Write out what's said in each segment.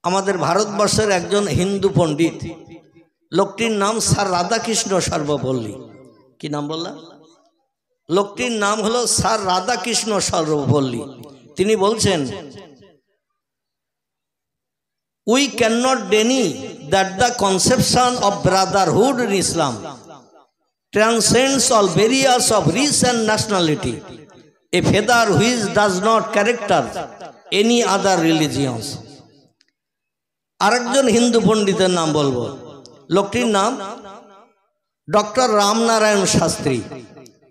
আমাদের ভারতবর্ষের একজন হিন্দু পণ্ডিত, লোকটির নাম স্যার রাধাকৃষ্ণ সর্বপল্লী। কি নাম বললাম? লোকটির নাম হলো স্যার রাধাকৃষ্ণ সর্বপল্লী। তিনি বলছেন, we can not Denny that the conception of Brotherhood in Islam transcends all barriers of race and nationality, a feather which does not character any other religions. আরেকজন হিন্দু পণ্ডিতের নাম বলবো, লোকটির নাম ডক্টর রামনারায়ণ শাস্ত্রী।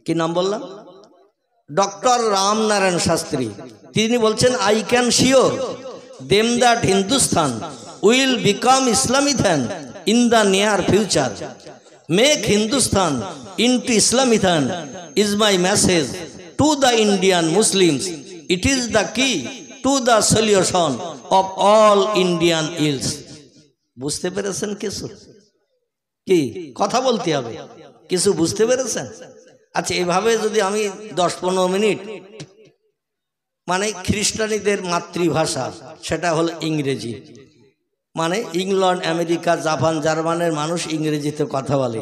কি নাম বললাম? ডক্টর রামনারায়ণ শাস্ত্রী। তিনি বলছেন, I can sure them that Hindustan will become Islamistan in the near future. Make Hindustan into Islamistan is my message to the Indian Muslims. It is the key to the solution of all Indian ills. বুঝতে পেরেছেন কিছু? কি কথা বলতে হবে, কিছু বুঝতে পেরেছেন? আচ্ছা, এভাবে যদি আমি 10-15 মিনিট, মানে খ্রিস্টানীদের মাতৃভাষা সেটা হলো ইংরেজি, মানে ইংল্যান্ড, আমেরিকা, জাপান, জার্মানের মানুষ ইংরেজিতে কথা বলে।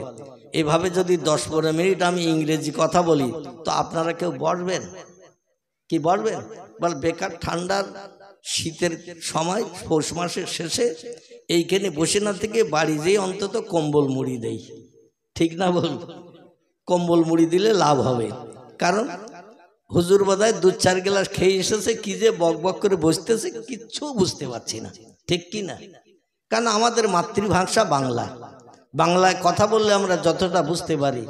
এভাবে যদি 10-15 মিনিট আমি ইংরেজি কথা বলি, তো আপনারা কেউ বসবেন? কি বসবেন? বল, বেকার ঠান্ডার শীতের সময় পৌষ মাসের শেষে এইখানে বসে না থেকে বাড়ি যেয়ে অন্তত কম্বল মুড়ি দেই। ঠিক না বল? কম্বল মুড়ি দিলে লাভ হবে। কারণ হুজুর বোধহয় 2-4 গ্লাস খেয়ে এসেছে, কি যে বক বক করে বসতেছে কিচ্ছু বুঝতে পারছি না। ঠিক কি না? কারণ আমাদের মাতৃভাষা বাংলা। বাংলায় কথা বললে আমরা যতটা বুঝতে পারি,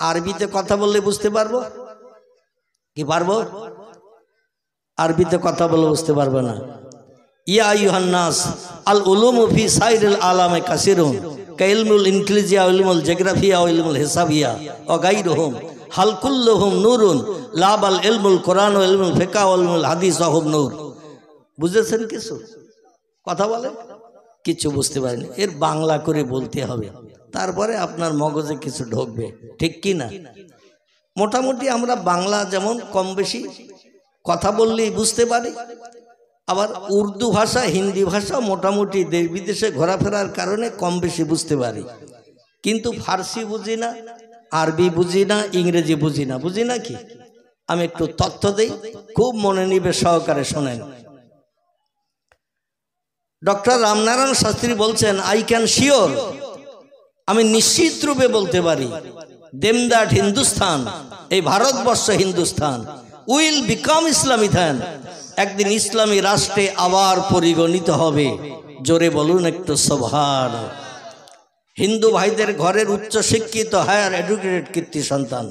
আরবিতে কথা বললে বুঝতে পারবো কি পারবো? আরবিতে কথা বললে বুঝতে পারবো না। ইয়া আইয়ুহান নাস আল উলুমু ফি সাইরিল আলামে কাসিরুন কাইলমুল ইনক্লিজিয়া ওয়া ইলমুল জিওগ্রাফিয়া ওয়া ইলমুল হিসাবিয়া ওয়া গায়রুহুম হাল কুল্লুহুম নূরুন লাবাল ইলমুল কোরআন ওয়া ইলমুল ফিকহ ওয়া ইলমুল হাদিস ওয়া হুম নূর। বুঝেছেন কিছু? কথা বলে কিছু বুঝতে পারেনি, এর বাংলা করে বলতে হবে, তারপরে আপনার মগজে কিছু ঢুকবে। ঠিক কি না? মোটামুটি আমরা বাংলা যেমন কম বেশি কথা বললেই বুঝতে পারি, আবার উর্দু ভাষা, হিন্দি ভাষা মোটামুটি দেশ বিদেশে ঘোরাফেরার কারণে কম বেশি বুঝতে পারি, কিন্তু ফার্সি বুঝি না, আরবি বুঝি না, ইংরেজি বুঝি না। বুঝি না কি? আমি একটু তথ্য দেই, খুব মনোনিবেশ সহকারে শোনেন। ডক্টর রামনারায়ণ শাস্ত্রী বলছেন, আই ক্যান শিওর, আমি নিশ্চিত রূপে বলতে পারি, দেম দ্যাট হিন্দুস্তান, এই ভারতবর্ষ হিন্দুস্তান, উইল বিকাম ইসলামিথান, একদিন ইসলামী রাষ্ট্রে আবার পরিগণিত হবে। জোরে বলুন একটু সুবহান। হিন্দু ভাইদের ঘরের উচ্চ শিক্ষিত হায়ার এডুকেটেড কীর্তি সন্তান,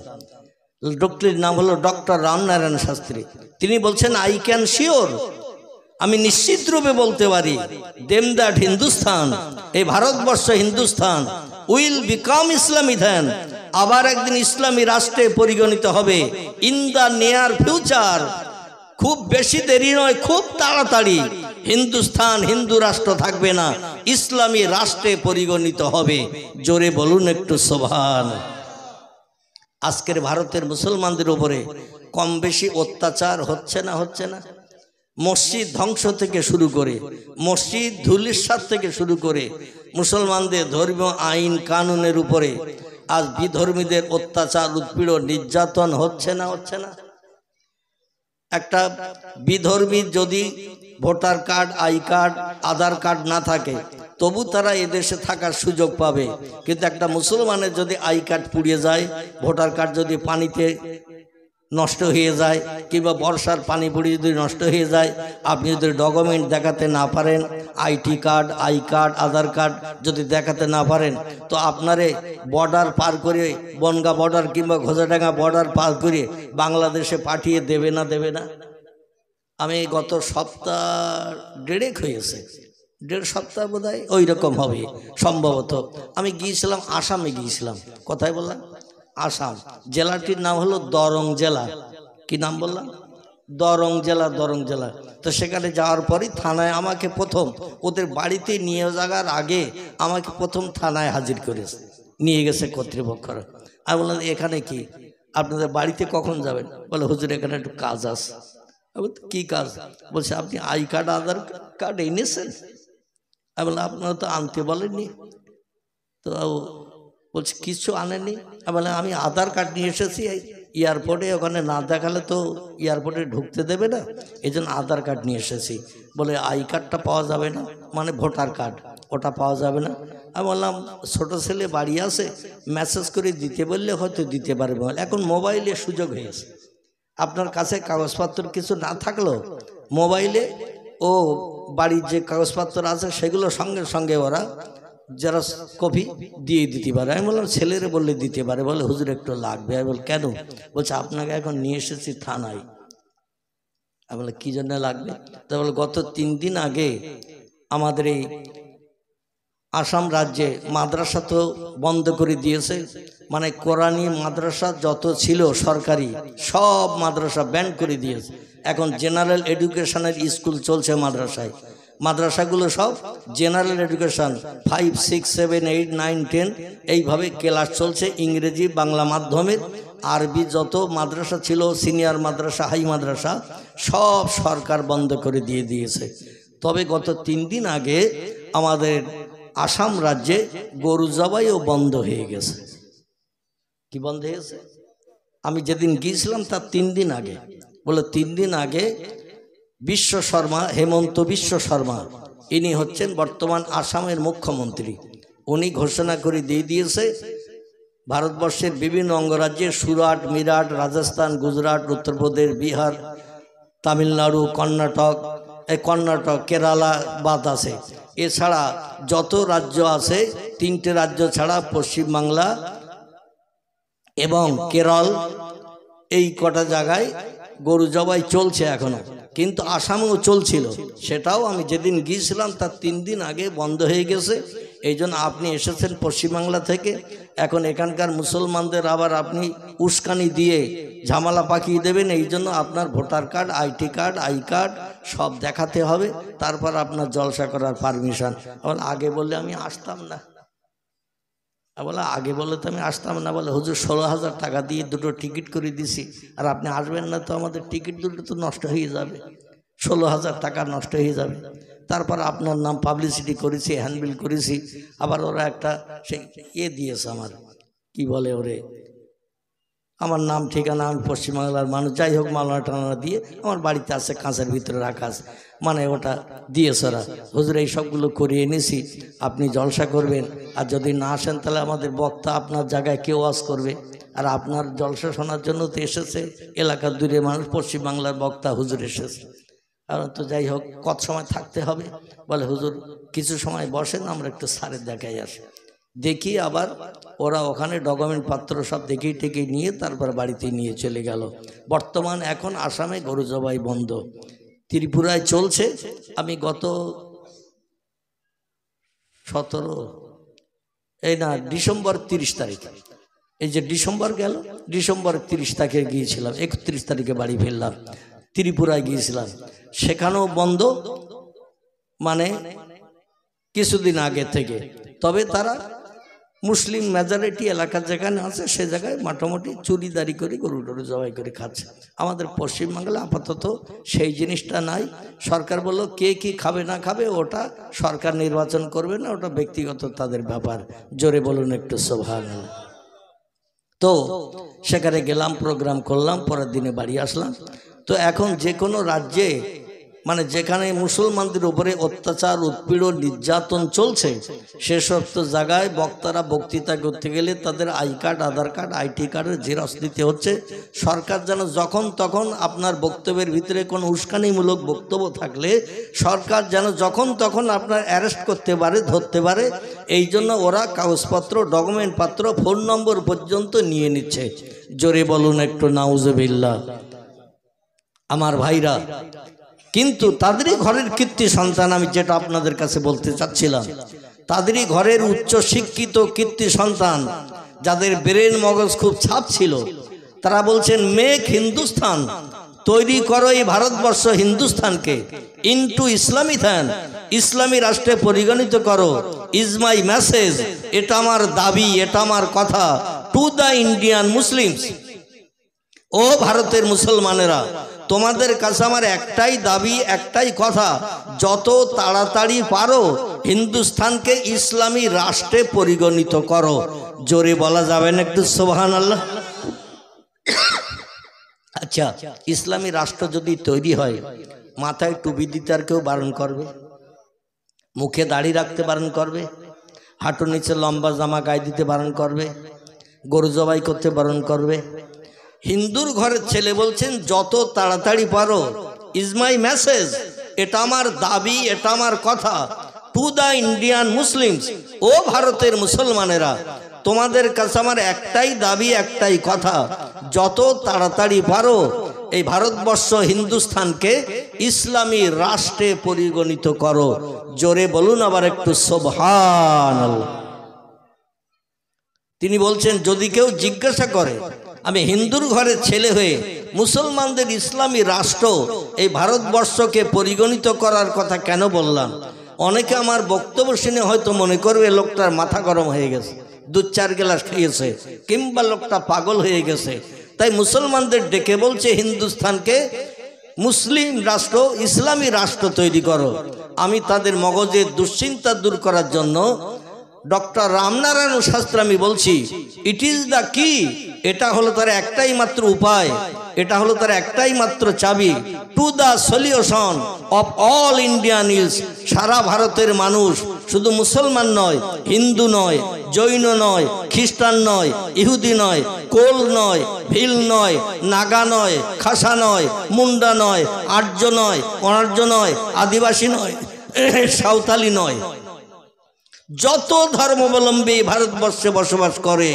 লোকটির নাম হলো ডক্টর রামনারায়ণ শাস্ত্রী। তিনি বলছেন, আই ক্যান শিওর, আমি নিশ্চিত রূপে বলতে পারি, দেম দ্যাট হিন্দুস্তান, এই ভারতবর্ষ হিন্দুস্তান, উইল বিকাম ইসলামিথান, আবার একদিন ইসলামী রাষ্ট্রে পরিগণিত হবে। ইন দ্য নিয়ার ফিউচার, খুব বেশি দেরি নয়, খুব তাড়াতাড়ি হিন্দুস্তান হিন্দু রাষ্ট্র থাকবে না, ইসলামী রাষ্ট্রে পরিগণিত হবে। জোরে বলুন একটু সুবহান। আজকের ভারতের মুসলমানদের উপরে কম বেশি অত্যাচার হচ্ছে না? হচ্ছে না? মসজিদ ধ্বংস থেকে শুরু করে, মসজিদ ধূলিসাৎ থেকে শুরু করে, মুসলমানদের ধর্মীয় আইন কানুনের উপরে আজ বিধর্মীদের অত্যাচার, উৎপীড়ন, নির্যাতন হচ্ছে না? হচ্ছে না? একটা বিধর্মী যদি voter card, I card, Aadhaar card না থাকে, তবু তারা এদেশে থাকার সুযোগ পাবে। কিন্তু একটা মুসলমানের যদি আই কার্ড পুড়িয়ে যায়, ভোটার কার্ড যদি পানিতে নষ্ট হয়ে যায়, কিংবা বর্ষার পানি পড়ে যদি নষ্ট হয়ে যায়, আপনি যদি ডকুমেন্ট দেখাতে না পারেন, IT card, I card, Aadhaar card যদি দেখাতে না পারেন, তো আপনারে বর্ডার পার করে, বনগা বর্ডার কিংবা ঘোষাডাঙ্গা বর্ডার পার করে বাংলাদেশে পাঠিয়ে দেবে না? দেবে না? আমি গত সপ্তাহ 1.5 হয়েছে, 1.5 সপ্তাহ বোধ হয় ওই রকম হবে সম্ভবত, আমি গিয়েছিলাম আসামে গিয়েছিলাম। কোথায় বললাম? আসাম। জেলাটির নাম হলো দরং জেলা। কি নাম বললাম? দরং জেলা। দরং জেলা। তো সেখানে যাওয়ার পরই থানায় আমাকে প্রথম, ওদের বাড়িতে নিয়ে যাওয়ার আগে আমাকে প্রথম থানায় হাজির করেছে, নিয়ে গেছে কর্তৃপক্ষরা। আমি বললাম, এখানে কি? আপনাদের বাড়িতে কখন যাবেন? বলে, হুজুর এখানে একটু কাজ আছে। কি কাজ? বলছে, আপনি আই কার্ড, আধার কার্ড এনেছেন? আমি বললাম আপনারা তো আনতে বলেননি। তো বলছে কিছু আনেনি। আমি বললাম আমি আধার কার্ড নিয়ে এসেছি, এয়ারপোর্টে ওখানে না দেখালে তো এয়ারপোর্টে ঢুকতে দেবে না, এই জন্য আধার কার্ড নিয়ে এসেছি। বলে আই কার্ডটা পাওয়া যাবে না, মানে ভোটার কার্ড, ওটা পাওয়া যাবে না। আমি বললাম ছোটো ছেলে বাড়ি আছে, মেসেজ করে দিতে বললে হয়তো দিতে পারবে। এখন মোবাইলে সুযোগ হয়েছে, আপনার কাছে কাগজপত্র কিছু না থাকলেও মোবাইলে ও বাড়ির যে কাগজপত্র আছে সেগুলো সঙ্গে সঙ্গে ওরা যারা কপি দিয়ে দিতে পারে। আমি বললাম ছেলেরে বললে দিতে পারে। বলে হুজুর একটু লাগবে। আমি বল কেন? বলছে আপনাকে এখন নিয়ে এসেছি থানায়। আমি বলে কী জন্য লাগবে? তা বলে গত 3 দিন আগে আমাদের এই আসাম রাজ্যে মাদ্রাসা তো বন্ধ করে দিয়েছে, মানে কোরআনি মাদ্রাসা যত ছিল সরকারি সব মাদ্রাসা ব্যান করে দিয়েছে। এখন জেনারেল এডুকেশনের স্কুল চলছে মাদ্রাসায়, মাদ্রাসাগুলো সব জেনারেল এডুকেশন 5, 6, 7, 8, 9, 10 এইভাবে ক্লাস চলছে। ইংরেজি বাংলা মাধ্যমের আরবি যত মাদ্রাসা ছিল, সিনিয়র মাদ্রাসা হাই মাদ্রাসা সব সরকার বন্ধ করে দিয়েছে। তবে গত 3 দিন আগে আমাদের আসাম রাজ্যে গরু জবাইও বন্ধ হয়ে গেছে। কি বন্ধ হয়েছে? আমি যেদিন গিয়েছিলাম তার 3 দিন আগে। বলে 3 দিন আগে বিশ্ব শর্মা, হেমন্ত বিশ্ব শর্মা, ইনি হচ্ছেন বর্তমান আসামের মুখ্যমন্ত্রী, উনি ঘোষণা করে দিয়েছে ভারতবর্ষের বিভিন্ন অঙ্গরাজ্যে সুরাট, মিরাট, রাজস্থান, গুজরাট, উত্তরপ্রদেশ, বিহার, তামিলনাড়ু, কর্ণাটক, কেরালা বাদ আছে, এছাড়া যত রাজ্য আছে 3টে রাজ্য ছাড়া পশ্চিমবাংলা এবং কেরল, এই কটা জায়গায় গরু জবাই চলছে এখনো, কিন্তু আসামেও চলছিল। সেটাও আমি যেদিন গিয়েছিলাম তার 3 দিন আগে বন্ধ হয়ে গেছে। এই জন্য আপনি এসেছেন পশ্চিমবাংলা থেকে, এখন এখানকার মুসলমানদের আবার আপনি উস্কানি দিয়ে ঝামেলা পাকিয়ে দেবেন। এই জন্য আপনার voter card, IT card, I card সব দেখাতে হবে, তারপর আপনার জলসা করার পারমিশন। আগে বললে আমি আসতাম না। বলে আগে বলে তো আমি আসতাম না। বলে হুজুর 16,000 টাকা দিয়ে 2টো টিকিট করে দিছি, আর আপনি আসবেন না তো আমাদের টিকিট 2টো তো নষ্ট হয়ে যাবে, 16,000 টাকা নষ্ট হয়ে যাবে। তারপর আপনার নাম পাবলিসিটি করেছি, হ্যান্ডবিল করেছি, আবার ওরা একটা সেই দিয়েছে আমার, কি বলে ওরে, আমার নাম ঠিকানা, আমি পশ্চিমবাংলার মানুষ, যাই হোক মালনা টানা দিয়ে আমার বাড়িতে আছে, কাঁচের ভিতরে রাখা আছে, মানে ওটা দিয়েছে ওরা। হুজুর এই সবগুলো করিয়ে এনেছি, আপনি জলসা করবেন, আর যদি না আসেন তাহলে আমাদের বক্তা আপনার জায়গায় কেউ ওয়াজ করবে, আর আপনার জলসা শোনার জন্য তো এসেছে এলাকার দূরে মানুষ, পশ্চিমবাংলার বক্তা হুজুর এসেছে। আর তো যাই হোক কত সময় থাকতে হবে? বলে হুজুর কিছু সময় বসেন, আমরা একটু স্যারের দেখাই আসি। দেখি আবার ওরা ওখানে ডকুমেন্ট পত্র সব দেখিয়ে টেকে নিয়ে তারপর বাড়িতে নিয়ে চলে গেল। বর্তমান এখন আসামে গরু জবাই বন্ধ, ত্রিপুরায় চলছে। আমি গত ডিসেম্বর 30 তারিখ, এই যে ডিসেম্বর গেল, ডিসেম্বর 30 তারিখে গিয়েছিলাম, 31 তারিখে বাড়ি ফিরলাম। ত্রিপুরায় গিয়েছিলাম, সেখানেও বন্ধ, মানে কিছুদিন আগে থেকে। তবে তারা মুসলিম মেজরিটি এলাকা যেখানে আছে সে জায়গায় মোটামুটি চুরিদারি করে গরু টরু জবাই করে খাচ্ছে। আমাদের পশ্চিমবাংলা আপাতত সেই জিনিসটা নাই। সরকার বললো কে কি খাবে না খাবে ওটা সরকার নির্বাচন করবে না, ওটা ব্যক্তিগত তাদের ব্যাপার। জোরে বলুন একটু সুবহানাল্লাহ। তো সেখানে গেলাম, প্রোগ্রাম করলাম, পরের দিনে বাড়ি আসলাম। তো এখন যে কোনো রাজ্যে, মানে যেখানে মুসলমানদের উপরে অত্যাচার, উৎপীড়ন, নির্যাতন চলছে, সেসব তো জায়গায় বক্তারা বক্তৃতা করতে গেলে তাদের I card, Aadhaar card, IT কার্ডের জেরক্স দিতে হচ্ছে। সরকার যেন যখন তখন আপনার বক্তব্যের ভিতরে কোনো উস্কানিমূলক বক্তব্য থাকলে সরকার যেন যখন তখন আপনার অ্যারেস্ট করতে পারে, ধরতে পারে। এই জন্য ওরা কাগজপত্র, ডকুমেন্ট পত্র, ফোন নম্বর পর্যন্ত নিয়ে নিচ্ছে। জোরে বলুন একটু নাউজুবিল্লাহ। আমার ভাইরা, কিন্তু তাদেরই ঘরের কীর্তি সন্তান, আমি যেটা আপনাদের কাছে বলতে চাচ্ছিলাম, তাদেরই ঘরের উচ্চ শিক্ষিত কীর্তি সন্তান, যাদের ব্রেন মগজ খুব ছাপ ছিল, তারা বলছেন মেক হিন্দুস্তান, তৈরি করো এই ভারতবর্ষ হিন্দুস্তানকে ইনটু ইসলামী ফ্যান, ইসলামী রাষ্ট্রে পরিগণিত করো। ইজ মাই মেসেজ, এটা আমার দাবি, এটা আমার কথা টু দ্য ইন্ডিয়ান মুসলিমস। ও ভারতের মুসলমানেরা, তোমাদের কাছে আমার একটাই দাবি, একটাই কথা, যত তাড়াতাড়ি পারো হিন্দুস্তানকে ইসলামী রাষ্ট্রে পরিগণিত করো। জোরে বলা যাবে না একটু সুবহানাল্লাহ? আচ্ছা, ইসলামী রাষ্ট্র যদি তৈরি হয়, মাথায় টুপি দিতে আর কেউ বারণ করবে? মুখে দাড়ি রাখতে বারণ করবে? হাঁটুর নিচে লম্বা জামা গায়ে দিতে বারণ করবে? গরু জবাই করতে বারণ করবে? হিন্দুর ঘরের ছেলে বলছেন যত তাড়াতাড়ি পারো, ইজ মাই মেসেজ, এটা আমার দাবি, এটা আমার কথা, টু দ্য ইন্ডিয়ান মুসলিমস, ও ভারতের মুসলমানেরা, তোমাদের কাছে আমার একটাই দাবি, একটাই কথা, যত তাড়াতাড়ি পারো এই ভারতবর্ষ হিন্দুস্তানকে ইসলামী রাষ্ট্রে পরিগণিত করো। জোরে বলুন আবার একটু সুবহানাল্লাহ। তিনি বলছেন যদি কেউ জিজ্ঞাসা করে আমি হিন্দুর ঘরের ছেলে হয়ে মুসলমানদের ইসলামী রাষ্ট্র এই ভারতবর্ষকে পরিগণিত করার কথা কেন বললাম, অনেকে আমার বক্তব্য শুনে হয়তো মনে করবে লোকটার মাথা গরম হয়ে গেছে, 2-4 গ্লাস খেয়েছে, কিংবা লোকটা পাগল হয়ে গেছে, তাই মুসলমানদের ডেকে বলছে হিন্দুস্তানকে মুসলিম রাষ্ট্র, ইসলামী রাষ্ট্র তৈরি করো। আমি তাদের মগজের দুশ্চিন্তা দূর করার জন্য ডক্টর রামনারায়ণ শাস্ত্রী আমি বলছি, ইট ইজ দ্য কি, এটা হলো তার একটাই মাত্র উপায়, এটা হলো তার একটাই মাত্র চাবি, to the solution of all Indian ills. সারা ভারতের মানুষ শুধু মুসলমান নয়, হিন্দু নয়, জৈন নয়, খ্রিস্টান নয়, ইহুদি নয়, কোল নয়, ভিল নয়, নাগা নয়, খাসা নয়, মুন্ডা নয়, আর্য নয়, অনার্য নয়, আদিবাসী নয়, সাঁওতালি নয়, যত ধর্মাবলম্বী ভারতবর্ষে বসবাস করে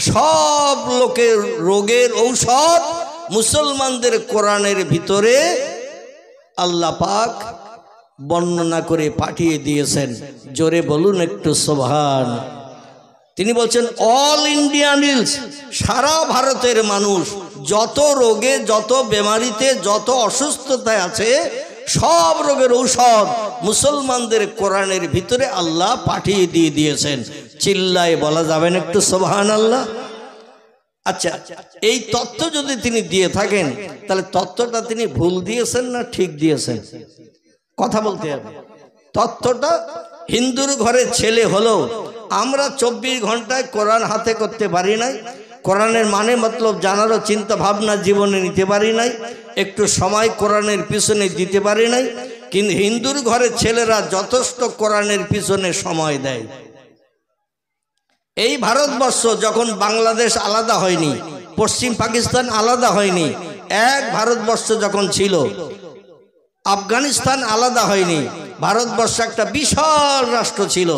সব লোকের রোগের ঔষধ মুসলমানদের কোরআনের ভিতরে আল্লাহ পাক বর্ণনা করে পাঠিয়ে দিয়েছেন। জোরে বলুন একটু সুবহান। তিনি বলছেন অল ইন্ডিয়ান ইলস, সারা ভারতের মানুষ যত রোগে, যত বেমারিতে, যত অসুস্থতায় আছে, সব রোগের ঔষধ মুসলমানদের কোরআনের ভিতরে আল্লাহ পাঠিয়ে দিয়ে দিয়েছেন। চিল্লায় বলা যাবেন একটু সুবহানাল্লাহ? আচ্ছা, এই তথ্য যদি তিনি দিয়ে থাকেন তাহলে তথ্যটা তিনি ভুল দিয়েছেন না ঠিক দিয়েছেন? কথা বলতে হবে। তথ্যটা হিন্দুর ঘরের ছেলে হলো আমরা 24 ঘন্টায় কোরআন হাতে করতে পারি নাই, কোরআনের মানে মতলব জানারও চিন্তা ভাবনা জীবনে নিতে পারি নাই, একটু সময় কোরআনের পিছনে দিতে পারি নাই, কিন্তু হিন্দুর ঘরের ছেলেরা যথেষ্ট কোরআনের পিছনে সময় দেয়। এই ভারতবর্ষ যখন বাংলাদেশ আলাদা হয়নি, পশ্চিম পাকিস্তান আলাদা হয়নি, এক ভারতবর্ষ যখন ছিল, আফগানিস্তান আলাদা হয়নি, ভারতবর্ষ একটা বিশাল রাষ্ট্র ছিল,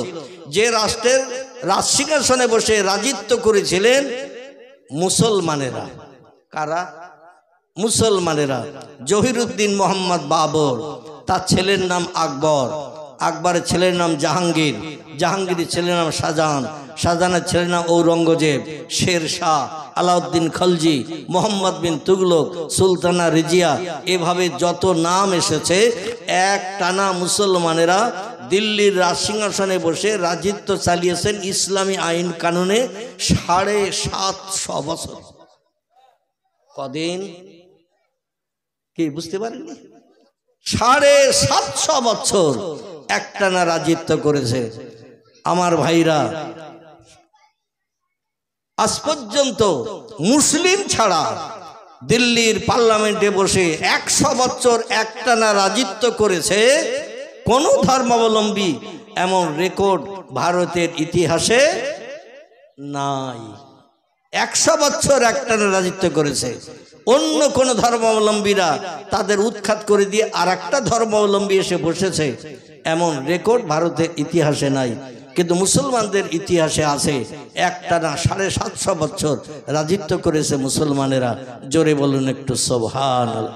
যে রাষ্ট্রের রাজসিংহাসনে বসে রাজিত্ব করেছিলেন মুসলমানেরা। কারা? মুসলমানেরা। জহিরুদ্দিন মোহাম্মদ বাবর, তার ছেলের নাম আকবর, আকবরের ছেলের নাম জাহাঙ্গীর, জাহাঙ্গীরের ছেলের নাম শাহজাহান, শাহজাহানের ছেলের নাম ঔরঙ্গজেব, শের শাহ, আলাউদ্দিন খলজি, মোহাম্মদ বিন তুগলক, সুলতানা রিজিয়া, এভাবে যত নাম এসেছে, এক টানা মুসলমানেরা দিল্লির রাজসিংহাসনে বসে রাজিত্ব চালিয়েছেন ইসলামী আইন কানুনে 750 বছর। কদিন? কি বুঝতে পারেননি? 750 বছর একটানা রাজিত্ব করেছে। আমার ভাইরা, আজ পর্যন্ত মুসলিম ছাড়া দিল্লির পার্লামেন্টে বসে 100 বছর একটানা রাজিত্ব করেছে কোন ধর্মাবলম্বী, এমন রেকর্ড ভারতের ইতিহাসে নাই। 100 বছর একটানা রাজিত্ব করেছে। অন্য কোন ধর্মাবলম্বীরা তাদের উৎখাত করে দিয়ে আর একটা ধর্মাবলম্বী এসে বসেছে, এমন রেকর্ড ভারতের ইতিহাসে নাই। কিন্তু মুসলমানদের ইতিহাসে আছে, একটানা 750 বছর রাজিত্ব করেছে মুসলমানেরা। জোরে বলুন একটু সুবহানাল্লাহ।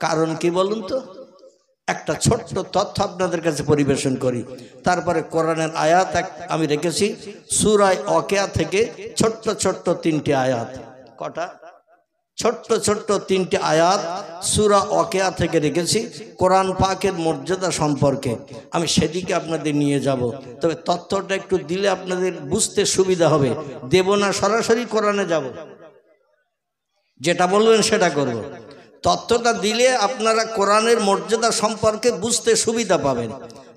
কারণ কি বলুন তো? একটা ছোট্ট তথ্য আপনাদের কাছে পরিবেশন করি, তারপরে কোরআনের আয়াত আমি রেখেছি সূরা ওয়াকিয়া থেকে, ছোট্ট ছোট্ট 3টি আয়াত। কটা? ছোট্ট ছোট্ট 3টি আয়াত সূরা ওয়াকিয়া থেকে রেখেছি কোরআন পাকের মর্যাদা সম্পর্কে। আমি সেদিকে আপনাদের নিয়ে যাব, তবে তথ্যটা একটু দিলে আপনাদের বুঝতে সুবিধা হবে। দেব না, সরাসরি কোরআনে যাব, যেটা বলবেন সেটা করব। তথ্যটা দিলে আপনারা কোরআনের মর্যাদা সম্পর্কে বুঝতে সুবিধা পাবেন।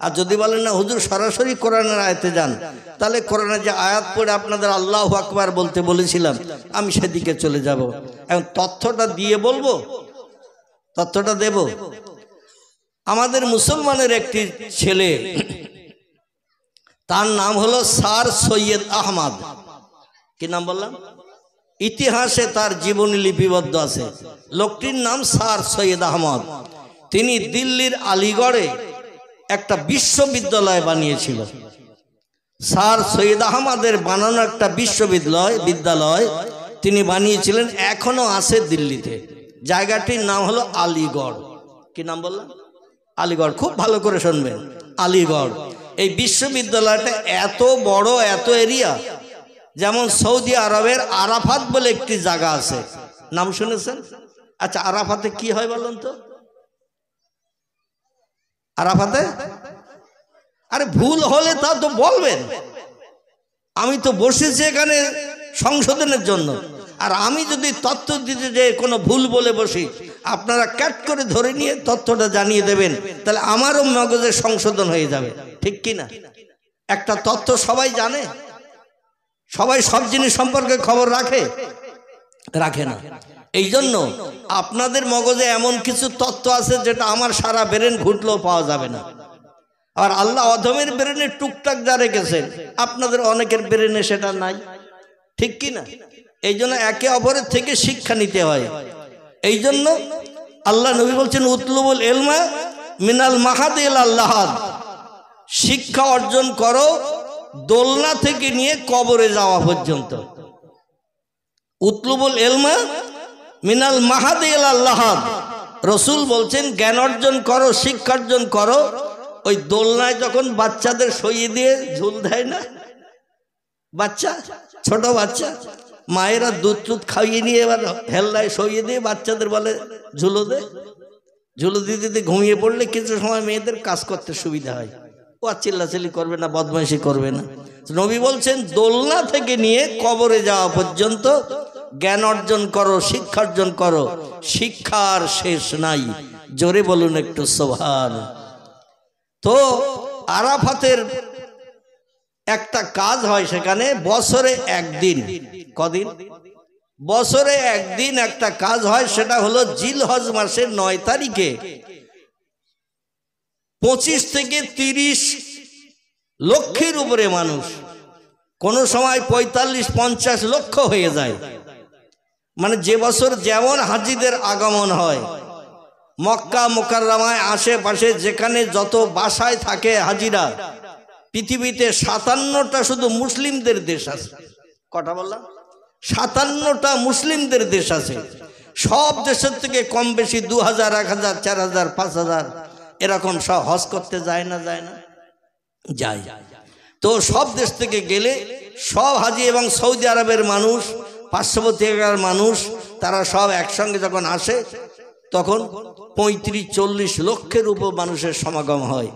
আর যদি বলেন না হুজুর সরাসরি কোরআনের আয়াতে যান, তাহলে কোরআনের যে আয়াত পড়ে আপনাদের আল্লাহু আকবার বলতে বলেছিলাম আমি সেদিকে চলে যাব। এখন তথ্যটা দিয়ে বলবো, তথ্যটা দেব। আমাদের মুসলমানের একটি ছেলে, তার নাম হলো স্যার সৈয়দ আহমদ। কি নাম বললাম? ইতিহাসে তার জীবনী লিপিবদ্ধ আছে। লোকটির নাম স্যার সৈয়দ আহমদ। তিনি দিল্লির আলিগড়ে একটা বিশ্ববিদ্যালয় বানিয়েছিল। স্যার সৈয়দ আহমদের বানানো একটা বিদ্যালয় তিনি বানিয়েছিলেন, এখনো আছে দিল্লিতে। জায়গাটির নাম হলো আলিগড়। কি নাম বললাম? আলিগড়। খুব ভালো করে শুনবেন, আলিগড়। এই বিশ্ববিদ্যালয়টা এত বড়, এত এরিয়া, যেমন সৌদি আরবের আরাফাত বলে একটি জায়গা আছে, নাম শুনেছেন? আচ্ছা, আরাফাতে কি হয় বলুন তো? আরাফাতে, আরে ভুল হলে তা তো বলবেন। আমি তো বসেছি এখানে সংশোধনের জন্য, আর আমি যদি তথ্য দিতে যে কোনো ভুল বলে বসি, আপনারা ক্যাট করে ধরে নিয়ে তথ্যটা জানিয়ে দেবেন, তাহলে আমারও মগজের সংশোধন হয়ে যাবে, ঠিক কি না? একটা তথ্য সবাই জানে? সবাই সব জিনিস সম্পর্কে খবর রাখে না। এই জন্য আপনাদের মগজে এমন কিছু তথ্য আছে যেটা আমার সারা ব্রেন ঘুটলেও পাওয়া যাবে না। আর আল্লাহ অধমের ব্রেনে টুকটাক যা রেখেছেন, আপনাদের অনেকের ব্রেনে সেটা নাই, ঠিক কি না? এই জন্য একে অপরের থেকে শিক্ষা নিতে হয়। এই জন্য আল্লাহ নবী বলছেন উতলুবুল ইলমা মিনাল মাহাদি ইলাল লাহাদ, শিক্ষা অর্জন করো দোলনা থেকে নিয়ে কবরে যাওয়া পর্যন্ত। উতলুবুল ইলমা মিনাল মাহাদি ইলাল লাহাদ, রসুল বলছেন জ্ঞান অর্জন করো, শিক্ষা অর্জন করো ওই দোলনায় যখন বাচ্চাদের সইয়ে দিয়ে ঝুল দেয় না, বাচ্চা, ছোট বাচ্চা, মায়েরা দুধ খাইয়ে নিয়ে এবার হেল্লায় সইয়ে দিয়ে বাচ্চাদের বলে ঝুলো দে। ঝুলো দিতে দিতে ঘুমিয়ে পড়লে কিছু সময় মেয়েদের কাজ করতে সুবিধা হয়, ও আর চিল্লাচিল্লি করবে না, বদমাইশি করবে না। নবী বলছেন দোলনা থেকে নিয়ে কবরে যাওয়া পর্যন্ত জ্ঞান অর্জন করো, শিক্ষা অর্জন করো, শিক্ষার শেষ নাই। জোরে বলুন একটু সুবহান। তো আরাফাতের একটা কাজ হয় সেখানে বছরে একদিন। কদিন? বছরে একদিন একটা কাজ হয়, সেটা হলো জিলহজ মাসের 9 তারিখে 25 থেকে 30 লক্ষের উপরে মানুষ, কোন সময় 45-50 লক্ষ হয়ে যায়। মানে যে বছর যেমন হাজিদের আগমন হয়, মক্কা মুকাররমায় আশেপাশে যেখানে যত বাসায় থাকে হাজিরা, পৃথিবীতে 57টা শুধু মুসলিমদের দেশ আছে। কটা বললাম? 57টা মুসলিমদের দেশ আছে। সব দেশের থেকে কম বেশি 2000, 1000, 4000, 5000 এরকম সব হজ করতে যায় না যায়। তো সব দেশ থেকে গেলে সব হাজি এবং সৌদি আরবের মানুষ, পার্শ্ববর্তী এলাকার মানুষ, তারা সব একসঙ্গে যখন আসে তখন 35-40 লক্ষের উপর মানুষের সমাগম হয়।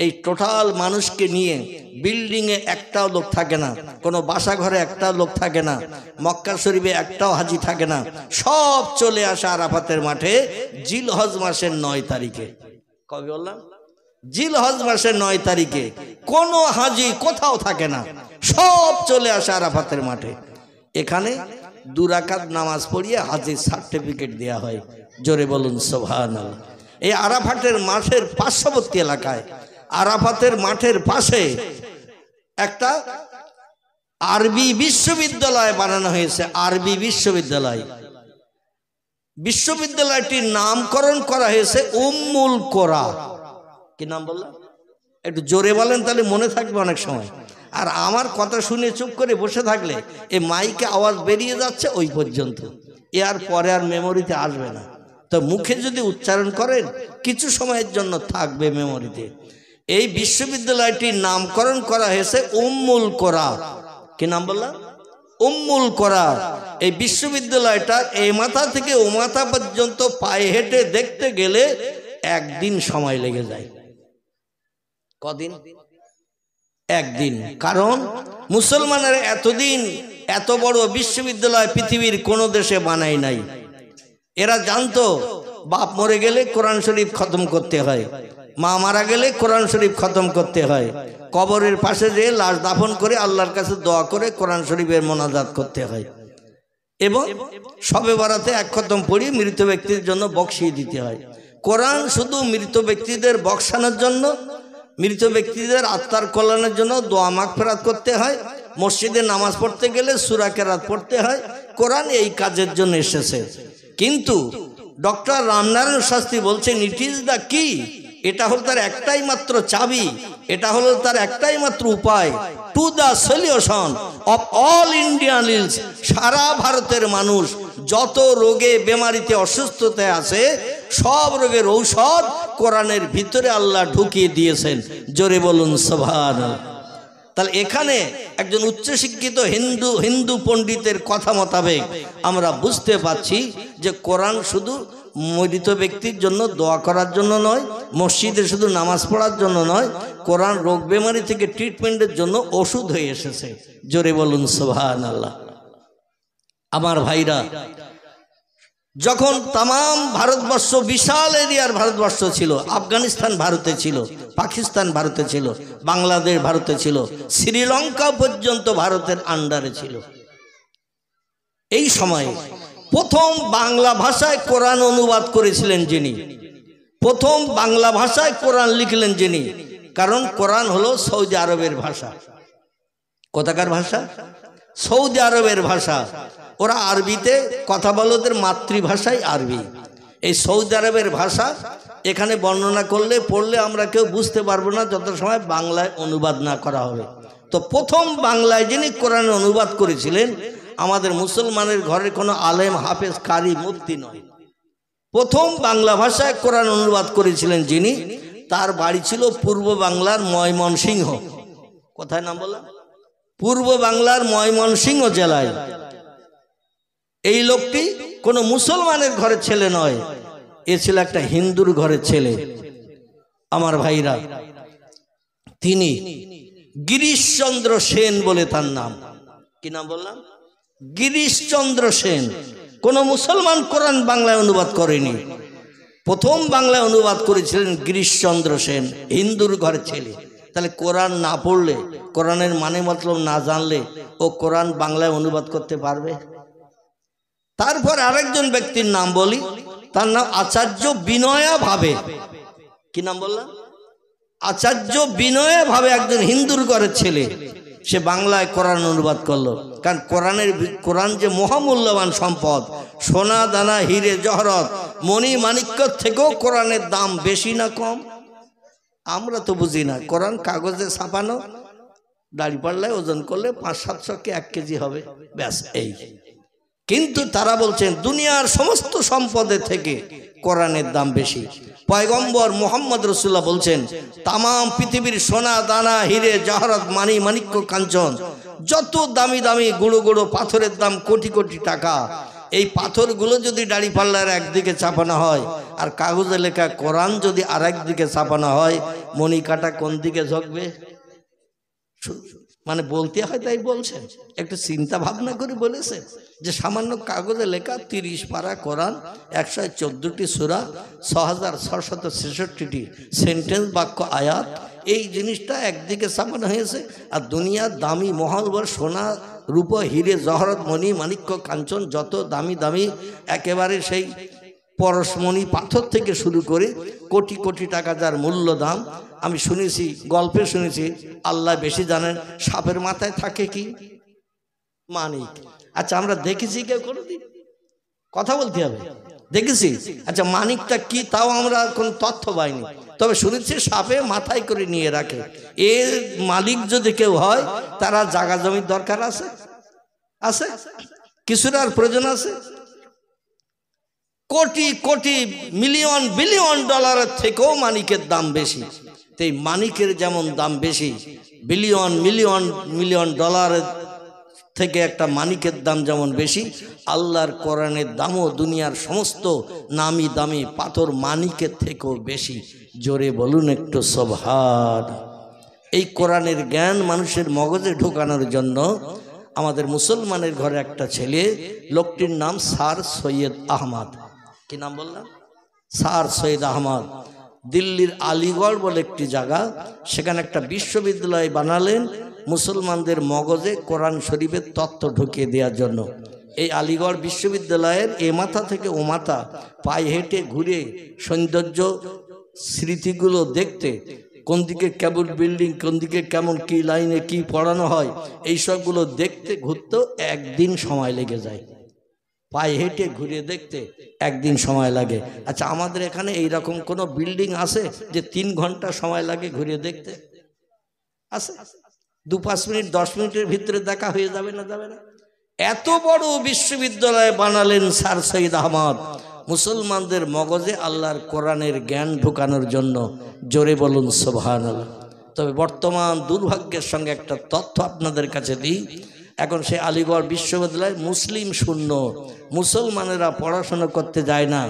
এই টোটাল মানুষকে নিয়ে বিল্ডিংয়ে একটাও লোক থাকে না, কোনো বাসা ঘরে একটাও লোক থাকে না, মক্কা শরীফে একটাও হাজি থাকে না, সব চলে আসে আরাফাতের মাঠে জিলহজ মাসের 9 তারিখে। কবে বললাম? জিলহজ মাসের 9 তারিখে কোনো হাজি কোথাও থাকে না, সব চলে আসে আরাফাতের মাঠে। এখানে 2 রাকাত নামাজ পড়িয়ে হাজির সার্টিফিকেট দেওয়া হয়। জোরে বলুন সুবহানাল্লাহ। এই আরাফাতের মাঠের পার্শ্ববর্তী এলাকায়, আরাফাতের মাঠের পাশে একটা আরবি বিশ্ববিদ্যালয় বানানো হয়েছে। আরবি বিশ্ববিদ্যালয়টির নামকরণ করা হয়েছে উম্মুল কোরা। কি নাম বললাম? একটু জোরে বলেন, তাহলে মনে থাকবে অনেক সময়। আর আমার কথা শুনে চুপ করে বসে থাকলে এই মাইকে আওয়াজ বেরিয়ে যাচ্ছে ওই পর্যন্ত, এর পরে আর মেমোরিতে আসবে না। তো মুখে যদি উচ্চারণ করেন কিছু সময়ের জন্য থাকবে মেমোরিতে। এই বিশ্ববিদ্যালয়টির নামকরণ করা হয়েছে উম্মুল কোরা। কি নাম বললাম? উম্মুল কোরা। এই বিশ্ববিদ্যালয়টা এই মাথা থেকে ও মাথা পর্যন্ত পায়ে হেঁটে দেখতে গেলে একদিন সময় লেগে যায়। কদিন? একদিন। কারণ মুসলমানের এতদিন এত বড় বিশ্ববিদ্যালয় পৃথিবীর কোনো দেশে বানায় নাই। এরা জানতো বাপ মরে গেলে কোরআন শরীফ খতম করতে হয়, মা মারা গেলে কোরআন শরীফ খতম করতে হয়, কবরের পাশে যে লাশ দাফন করে আল্লাহর কাছে দোয়া করে কোরআন শরীফের মোনাজাত করতে হয়, এবং শবে বরাতে এক খতম পড়ি মৃত ব্যক্তির জন্য বকশিয়ে দিতে হয়। কোরআন শুধু মৃত ব্যক্তিদের বকশানোর জন্য, মৃত ব্যক্তিদের আত্মার কল্যাণের জন্য দোয়া মাগফিরাত করতে হয়, মসজিদে নামাজ পড়তে গেলে সূরা কেরাত পড়তে হয়। কোরআন এই কাজের জন্য এসেছে। কিন্তু ডক্টর রামনারায়ণ শাস্ত্রী বলছেন ইট ইজ দ্য কি, এটা হলো তার একটাই মাত্র চাবি, এটা হলো তার একটাই মাত্র উপায় to the solution of all Indian ills. সারা ভারতের মানুষ যত রোগে বেমারিতে অসুস্থতায় আছে সব রোগের ঔষধ কোরআনের ভিতরে আল্লাহ ঢুকিয়ে দিয়েছেন। জোরে বলুন সুবহানাল্লাহ। তাহলে এখানে একজন উচ্চশিক্ষিত হিন্দু পণ্ডিতের কথা মোতাবেক আমরা বুঝতে পারছি যে কোরআন শুধু মৃত ব্যক্তির জন্য দোয়া করার জন্য নয়, মসজিদে শুধু নামাজ পড়ার জন্য নয়, কোরআন রোগ বেমারি থেকে ট্রিটমেন্টের জন্য ওষুধ হয়ে এসেছে। জোরে বলুন সুবহানাল্লাহ। আমার ভাইরা, যখন তাম ভারতবর্ষ বিশাল এরিয়ার ভারতবর্ষ ছিল, আফগানিস্তান ভারতে ছিল, পাকিস্তান ভারতে ছিল, বাংলাদেশ ভারতে ছিল, শ্রীলঙ্কা পর্যন্ত ভারতের আন্ডারে ছিল, এই সময়ে প্রথম বাংলা ভাষায় কোরআন অনুবাদ করেছিলেন যিনি, প্রথম বাংলা ভাষায় কোরআন লিখলেন যিনি, কারণ কোরআন হলো সৌদি আরবের ভাষা। কোথাকার ভাষা? সৌদি আরবের ভাষা। ওরা আরবিতে কথা বলে, ওদের মাতৃভাষাই আরবি। এই সৌদি আরবের ভাষা এখানে বর্ণনা করলে পড়লে আমরা কেউ বুঝতে পারবো না যত সময় বাংলায় অনুবাদ না করা হবে। তো প্রথম বাংলায় যিনি কোরআন অনুবাদ করেছিলেন, আমাদের মুসলমানের ঘরের কোনো আলেম হাফেজ কারি মুফতি নয়, প্রথম বাংলা ভাষায় কোরআন অনুবাদ করেছিলেন যিনি, তার বাড়ি ছিল পূর্ব বাংলার ময়মনসিংহ। কোথায় নাম বললাম? পূর্ব বাংলার ময়মনসিংহ জেলায়। এই লোকটি কোনো মুসলমানের ঘরের ছেলে নয়, এ ছিল একটা হিন্দুর ঘরের ছেলে। আমার ভাইরা, তিনি গিরিশচন্দ্র সেন বলে তার নাম। কি নাম বললাম? গিরিশচন্দ্র সেন। কোন মুসলমান কোরআন বাংলায় অনুবাদ করেনি, প্রথম বাংলায় অনুবাদ করেছিলেন গিরিশচন্দ্র সেন, হিন্দুর ঘরের ছেলে। তাহলে কোরআন না পড়লে, কোরআনের মানে মতলব না জানলে ও কোরআন বাংলায় অনুবাদ করতে পারবে? তারপর আরেকজন ব্যক্তির নাম বলি, তার নাম আচার্য বিনয়া ভাবে। কি নাম বললাম? আচার্য বিনয়া ভাবে, একজন হিন্দুর ঘরের ছেলে। সে বাংলায় কোরআন অনুবাদ করলো। কারণ কোরআন যে মহামূল্যবান সম্পদ, সোনা দানা হিরে জহরত মণি মাণিক্য থেকেও কোরআনের দাম বেশি না কম? আমরা তো বুঝি না। কোরআন কাগজে ছাপানো, দাঁড়িপাল্লায় ওজন করলে 500-700 কি 1 কেজি হবে, ব্যাস এই। কিন্তু তারা বলছেন দুনিয়ার সমস্ত সম্পদের থেকে কোরআনের দাম বেশি। পয়গম্বর মুহাম্মদ রাসূলুল্লাহ বলছেন, তামাম পৃথিবীর সোনা দানা হিরে জহরত মানি মাণিক্য কাঞ্চন, যত দামি দামি গুঁড়ো গুঁড়ো পাথরের দাম কোটি কোটি টাকা, এই পাথরগুলো যদি দাঁড়িপাল্লার একদিকে চাপানো হয় আর কাগজে লেখা কোরআন যদি আর একদিকে চাপানো হয়, মণি কাটা কোন দিকে ঝুঁকবে? মানে বলতে হয় তাই বলছেন, একটু চিন্তা ভাবনা করে বলেছেন যে সামান্য কাগজে লেখা 30 পারা কোরআন, 114টি সূরা, 6666টি সেন্টেন্স বাক্য আয়াত, এই জিনিসটা একদিকে ছাপানো হয়েছে। আর দুনিয়ার দামি মহলবর সোনা রূপ হিরে জহরত মণি মাণিক্য কাঞ্চন, যত দামি দামি একেবারে সেই পরশমণি পাথর থেকে শুরু করে কোটি কোটি টাকা যার মূল্য দাম। আমি শুনেছি, গল্পে শুনেছি, আল্লাহ বেশি জানেন, সাপের মাথায় থাকে কি? মানিক। আচ্ছা, আমরা দেখেছি কেউ কোনোদিন? কথা বলতে হবে, দেখেছি। আচ্ছা, মানিকটা কি তাও আমরা কোনো তথ্য পাইনি, তবে শুনেছি সাপে মাথায় করে নিয়ে রাখে। এর মালিক যদি কেউ হয়, তারা জায়গা জমির দরকার আছে, আছে কিছুটার প্রয়োজন আছে। কোটি কোটি মিলিয়ন বিলিয়ন ডলারের থেকেও মানিকের দাম বেশি। এই মানিকের যেমন দাম বেশি, বিলিয়ন মিলিয়ন মিলিয়ন ডলারের থেকে একটা মানিকের দাম যেমন বেশি, আল্লাহর কোরআনের দামও দুনিয়ার সমস্ত নামি দামি পাথর মানিকের থেকেও বেশি। জোরে বলুন একটু সুবহান। এই কোরআনের জ্ঞান মানুষের মগজে ঢোকানোর জন্য আমাদের মুসলমানের ঘরে একটা ছেলে, লোকটির নাম স্যার সৈয়দ আহমদ। কি নাম বললাম? স্যার সৈয়দ আহমদ দিল্লির আলিগড় বলে একটি জায়গা, সেখানে একটা বিশ্ববিদ্যালয় বানালেন মুসলমানদের মগজে কোরআন শরীফের তত্ত্ব ঢুকিয়ে দেওয়ার জন্য। এই আলিগড় বিশ্ববিদ্যালয়ের এ মাথা থেকে ও মাথা পায়ে হেঁটে ঘুরে সৌন্দর্য স্মৃতিগুলো দেখতে, কোন দিকে কেমন বিল্ডিং, কোন দিকে কেমন কি লাইনে কি পড়ানো হয়, এই সবগুলো দেখতে ঘুরতেও একদিন সময় লেগে যায়। পায়ে হেঁটে ঘুরে দেখতে একদিন সময় লাগে। আচ্ছা, আমাদের এখানে এইরকম কোনো বিল্ডিং আছে যে 3 ঘন্টা সময় লাগে ঘুরে দেখতে? আছে? 2-5 মিনিট 10 মিনিটের ভিতরে দেখা হয়ে যাবে না? যাবে না? এত বড় বিশ্ববিদ্যালয় বানালেন স্যার সৈয়দ আহমদ মুসলমানদের মগজে আল্লাহর কোরআনের জ্ঞান ঢুকানোর জন্য। জোরে বলুন সুবহানাল্লাহ। তবে বর্তমান দুর্ভাগ্যের সঙ্গে একটা তথ্য আপনাদের কাছে দিই, এখন সে আলিগড় বিশ্ববিদ্যালয় মুসলিম শূন্য, মুসলমানেরা পড়াশোনা করতে যায় না।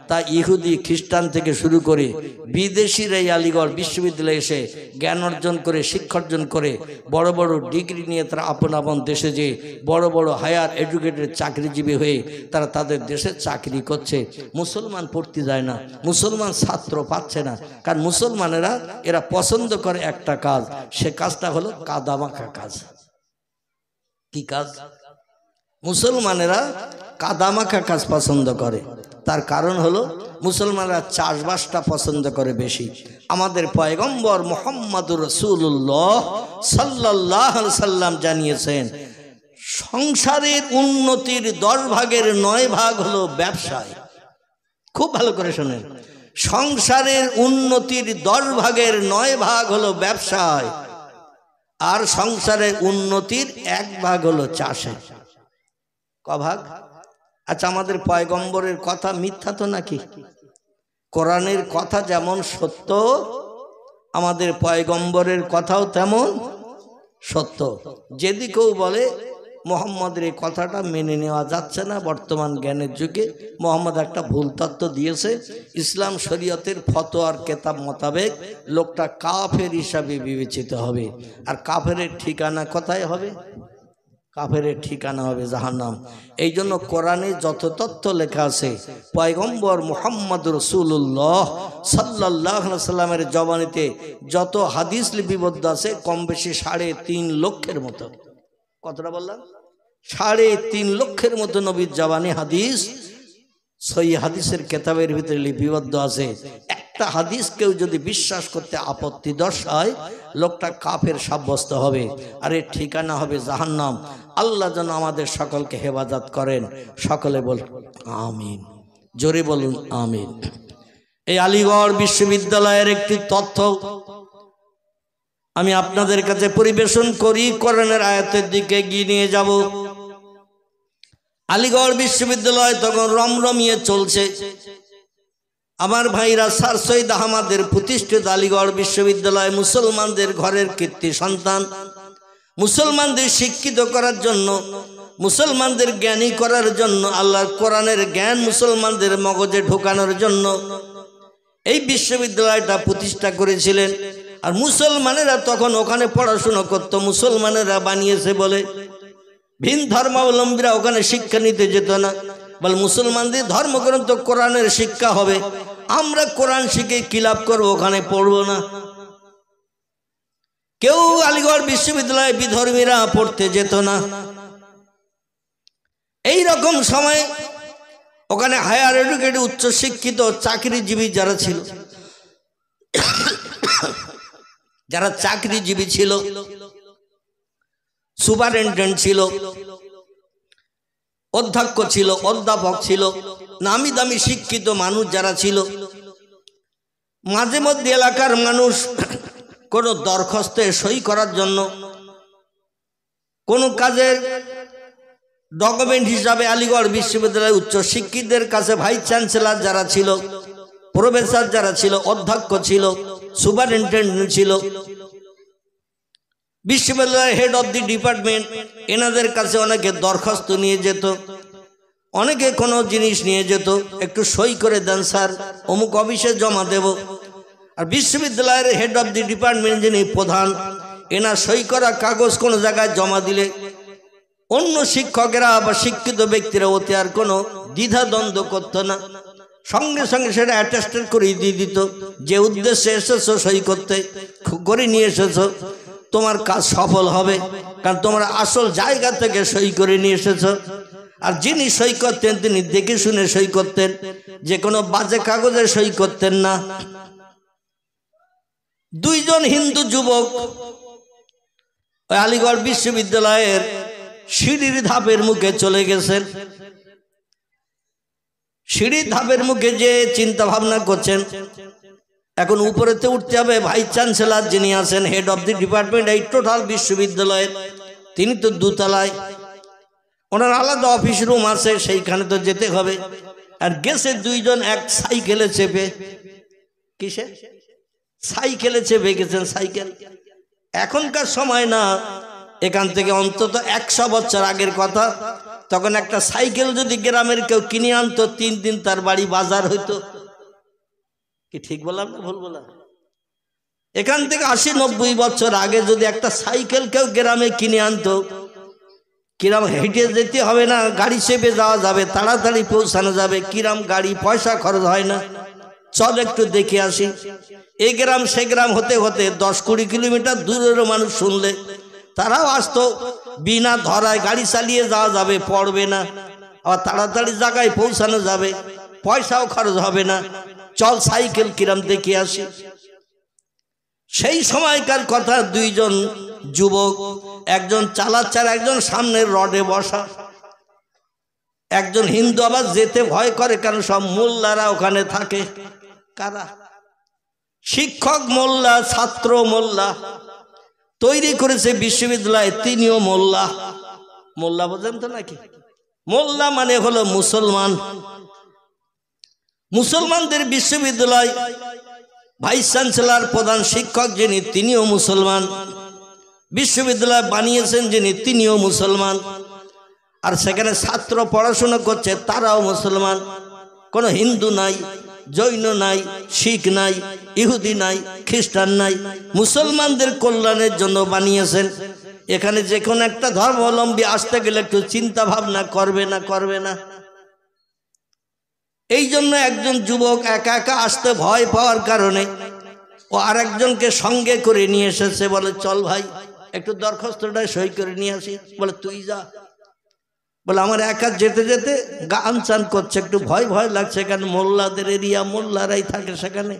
তা ইহুদি খ্রিস্টান থেকে শুরু করে বিদেশিরা এই আলিগড় বিশ্ববিদ্যালয়ে এসে জ্ঞান অর্জন করে, শিক্ষা অর্জন করে, বড় বড় ডিগ্রি নিয়ে তারা আপন আপন দেশে যে বড় বড় হায়ার এডুকেটেড চাকরিজীবী হয়ে তারা তাদের দেশে চাকরি করছে। মুসলমান পড়তে যায় না, মুসলমান ছাত্র পাচ্ছে না। কারণ মুসলমানেরা এরা পছন্দ করে একটা কাজ, সে কাজটা হলো কাদামাখা কাজ। কি কাজ? মুসলমানেরা কাদামাখা কাজ পছন্দ করে। তার কারণ হলো মুসলমানরা চাষবাসটা পছন্দ করে বেশি। আমাদের পয়গম্বর মুহাম্মদুর রাসূলুল্লাহ সাল্লাল্লাহু আলাইহি সাল্লাম জানিয়েছেন, সংসারের উন্নতির 10 ভাগের 9 ভাগ হলো ব্যবসায়। খুব ভালো করে শোনেন, সংসারের উন্নতির 10 ভাগের 9 ভাগ হলো ব্যবসায়, আর সংসারের উন্নতির 1 ভাগ হলো চাষে। ক ভাগ? আচ্ছা, আমাদের পয়গম্বরের কথা মিথ্যা তো নাকি? কোরআনের কথা যেমন সত্য, আমাদের পয়গম্বরের কথাও তেমন সত্য। যদি কেউ বলে মোহাম্মদের এই কথাটা মেনে নেওয়া যাচ্ছে না, বর্তমান জ্ঞানের যুগে মোহাম্মদ একটা ভুল তত্ত্ব দিয়েছে, ইসলাম শরীয়তের ফতোয়ার কেতাব মোতাবেক লোকটা কাফের হিসাবে বিবেচিত হবে। আর কাফেরের ঠিকানা কোথায় হবে? কাফেরের ঠিকানা হবে জাহান্নাম। এই জন্য কোরআনে যত তথ্য লেখা আছে, পয়গম্বর মুহাম্মদুর রাসূলুল্লাহ সাল্লাল্লাহু আলাইহি সাল্লামের জবানিতে যত হাদিস লিপিবদ্ধ আছে, কম বেশি 3.5 লক্ষের মতো। কতটা বললাম? 3.5 লক্ষের মতো নবীর জবানি হাদিস সহিহ হাদিসের কেতাবের ভিতরে লিপিবদ্ধ আছে। একটা হাদিস কেউ যদি বিশ্বাস করতে আপত্তি দর্শায়, লোকটা কাফের সাব্যস্ত হবে, আর এর ঠিকানা হবে জাহান্নাম। আল্লাহ যেন আমাদের সকলকে হেফাজত করেন। সকলে বল আমিন, জোরে বলুন আমিন। এই আলিগড় বিশ্ববিদ্যালয়ের একটি তথ্য আমি আপনাদের কাছে পরিবেশন করি, কোরআনের আয়াতের দিকে এগিয়ে নিয়ে যাব। আলিগড় বিশ্ববিদ্যালয় তখন রমরমিয়ে চলছে। আমার ভাইরা, স্যার সৈয়দ আহমদের প্রতিষ্ঠিত আলিগড় বিশ্ববিদ্যালয় মুসলমানদের ঘরের কীর্তি সন্তান। মুসলমানদের শিক্ষিত করার জন্য, মুসলমানদের জ্ঞানী করার জন্য, আল্লাহর কোরআনের জ্ঞান মুসলমানদের মগজে ঢোকানোর জন্য এই বিশ্ববিদ্যালয়টা প্রতিষ্ঠা করেছিলেন। আর মুসলমানেরা তখন ওখানে পড়াশোনা করত, মুসলমানেরা বানিয়েছে বলে। ভিন ধর্মাবলম্বীরা ওখানে শিক্ষা নিতে যেত না, বল মুসলমানদের ধর্মগ্রন্থ কোরআনের শিক্ষা হবে, আমরা কোরআন শিখে কি লাভ করবো, ওখানে পড়বো না। কেউ আলিগড় বিশ্ববিদ্যালয়ে বিধর্মীরা পড়তে যেত না। এই রকম সময় ওখানে হায়ার এডুকেটেড উচ্চ শিক্ষিত চাকরিজীবী যারা ছিল, যারা চাকরিজীবী ছিল, সুপারিনটেন্ডেন্ট ছিল, অধ্যক্ষ ছিল, অধ্যাপক ছিল, নামি দামি শিক্ষিত মানুষ যারা ছিল, মাঝে মধ্যে এলাকার মানুষ কোনো দরখাস্তে সই করার জন্য, কোনো কাজের ডকুমেন্ট হিসাবে আলিগড় বিশ্ববিদ্যালয়ের উচ্চ শিক্ষিতদের কাছে ভাইস চ্যান্সেলর যারা ছিল, প্রফেসর যারা ছিল, অধ্যক্ষ ছিল, সুপারিনটেন্ডেন্ট ছিল, বিশ্ববিদ্যালয়ের হেড অফ দি ডিপার্টমেন্ট, এনাদের কাছে অনেকে দরখাস্ত নিয়ে যেত, অনেকে কোনো জিনিস নিয়ে যেত, একটু সই করে দেন স্যার, অমুক অফিসে জমা দেব। আর বিশ্ববিদ্যালয়ের হেড অফ দি ডিপার্টমেন্ট যিনি প্রধান, এনার সই করা কাগজ কোনো জায়গায় জমা দিলে অন্য শিক্ষকেরা বা শিক্ষিত ব্যক্তিরা ওতে আর কোনো দ্বিধাদ্বন্দ্ব করত না। সঙ্গে সঙ্গে সেটা অ্যাটেস্টেড করে দিয়ে দিত, যে উদ্দেশ্যে এসেছো সই করতে করে নিয়ে এসেছো, তোমার কাজ সফল হবে, কারণ তোমরা আসল জায়গা থেকে সই করে নিয়ে এসেছো। আর যিনি সই করতেন তিনি দেখে শুনে সই করতেন, যে কোনো বাজে কাগজে সই করতেন না। দুইজন হিন্দু যুবক ওই আলিগড় বিশ্ববিদ্যালয়ের সিঁড়ির ধাপের মুখে চলে গেছেন। সিঁড়ির ধাপের মুখে যে চিন্তা ভাবনা করছেন, এখন উপরেতে উঠতে হবে। ভাইস চ্যান্সেলর যিনি আছেন, হেড অফ দি ডিপার্টমেন্ট এই টোটাল বিশ্ববিদ্যালয়ের, তিনি তো দোতলায়, ওনার আলাদা অফিস রুম আছে, সেইখানে তো যেতে হবে। আর গেছে দুইজন এক সাইকেলে চেপে, কিসে সাইকেলে চেপে গেছেন। সাইকেল এখনকার সময় না, এখান থেকে অন্তত 100 বছর আগের কথা। তখন একটা সাইকেল যদি গ্রামের কেউ কিনে আনতো, 3 দিন তার বাড়ি বাজার হইতো। কি ঠিক বললাম না ভুল বললাম? এখান থেকে 80-90 বছর আগে যদি একটা সাইকেল কেউ গ্রামে কিনে আনতো, কিরাম হেঁটে যেতে হবে না, গাড়ি চেপে যাওয়া যাবে, তাড়াতাড়ি পৌঁছানো যাবে। কিরাম গাড়ি পয়সা খরচ হয় না, চল একটু দেখে আসি। এই গ্রাম সে গ্রাম হতে হতে 10-20 কিলোমিটার দূরেরও মানুষ শুনলে তারাও আসতো। বিনা ধরায় গাড়ি চালিয়ে যাওয়া যাবে, পড়বে না, আবার তাড়াতাড়ি জায়গায় পৌঁছানো যাবে, পয়সাও খরচ হবে না, চল সাইকেল কিরাম দেখে আসি। সেই সময়কার কথা, দুইজন যুবক, একজন চালাচ্ছে আর একজন সামনের রডে বসা। একজন হিন্দু আবার যেতে ভয় করে, কারণ সব মোল্লারা ওখানে থাকে। কারা? শিক্ষক মোল্লা, ছাত্র মোল্লা, তৈরি করেছে বিশ্ববিদ্যালয়ে, তিনিও মোল্লা। মোল্লা বোঝেন তো নাকি? মোল্লা মানে হলো মুসলমান। মুসলমানদের বিশ্ববিদ্যালয়, ভাইস চ্যান্সেলর প্রধান শিক্ষক যিনি, তিনিও মুসলমান। বিশ্ববিদ্যালয় বানিয়েছেন যিনি, তিনিও মুসলমান। আর সেখানে ছাত্র পড়াশোনা করছে, তারাও মুসলমান। কোনো হিন্দু নাই, জৈন নাই, শিখ নাই, ইহুদি নাই, খ্রিস্টান নাই, মুসলমানদের কল্যাণের জন্য বানিয়েছেন। এখানে যে কোনো একটা ধর্মাবলম্বী আসতে গেলে একটু চিন্তা ভাবনা করবে না, করবে না? এই জন্য একজন যুবক একা একা আসতে ভয় পাওয়ার কারণে ও আরেকজনকে সঙ্গে করে নিয়ে এসেছে। বলে, চল ভাই একটু দরখাস্তটা সই করে নিয়ে আসি। বলে, তুই যা। বলে, আমার একা যেতে যেতে গান চান করছে, একটু ভয় ভয় লাগছে, কারণ মোল্লাদের এরিয়া, মোল্লারাই থাকে সেখানে,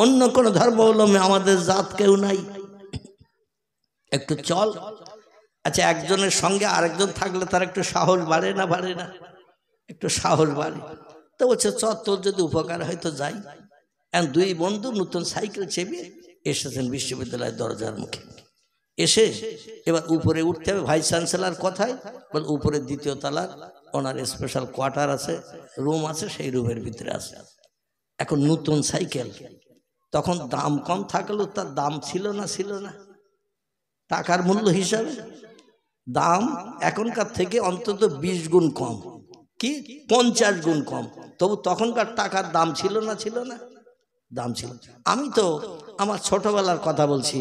অন্য কোনো ধর্মাবলম্বী আমাদের জাত কেউ নাই, একটু চল। আচ্ছা, একজনের সঙ্গে আরেকজন থাকলে তার একটু সাহস বাড়ে না, বাড়ে না? একটু সাহস বাড়ে। তো বলছে, চ, তোর যদি উপকার হয় তো যাই। এখন দুই বন্ধু নতুন সাইকেল চেপে এসেছেন বিশ্ববিদ্যালয়ের দরজার মুখে। এসে এবার উপরে উঠতে হবে। ভাইস চ্যান্সেলর কোথায়? বল, উপরে 2য় তলার ওনার স্পেশাল কোয়ার্টার আছে, রুম আছে, সেই রুমের ভিতরে আছে। এখন নতুন সাইকেল, তখন দাম কম থাকলেও তার দাম ছিল না, ছিল না? টাকার মূল্য হিসাবে দাম এখনকার থেকে অন্তত 20 গুণ কম, কি 50 গুণ কম। তবু তখনকার টাকার দাম ছিল না, ছিল না? দাম ছিল। আমি তো আমার ছোটবেলার কথা বলছি,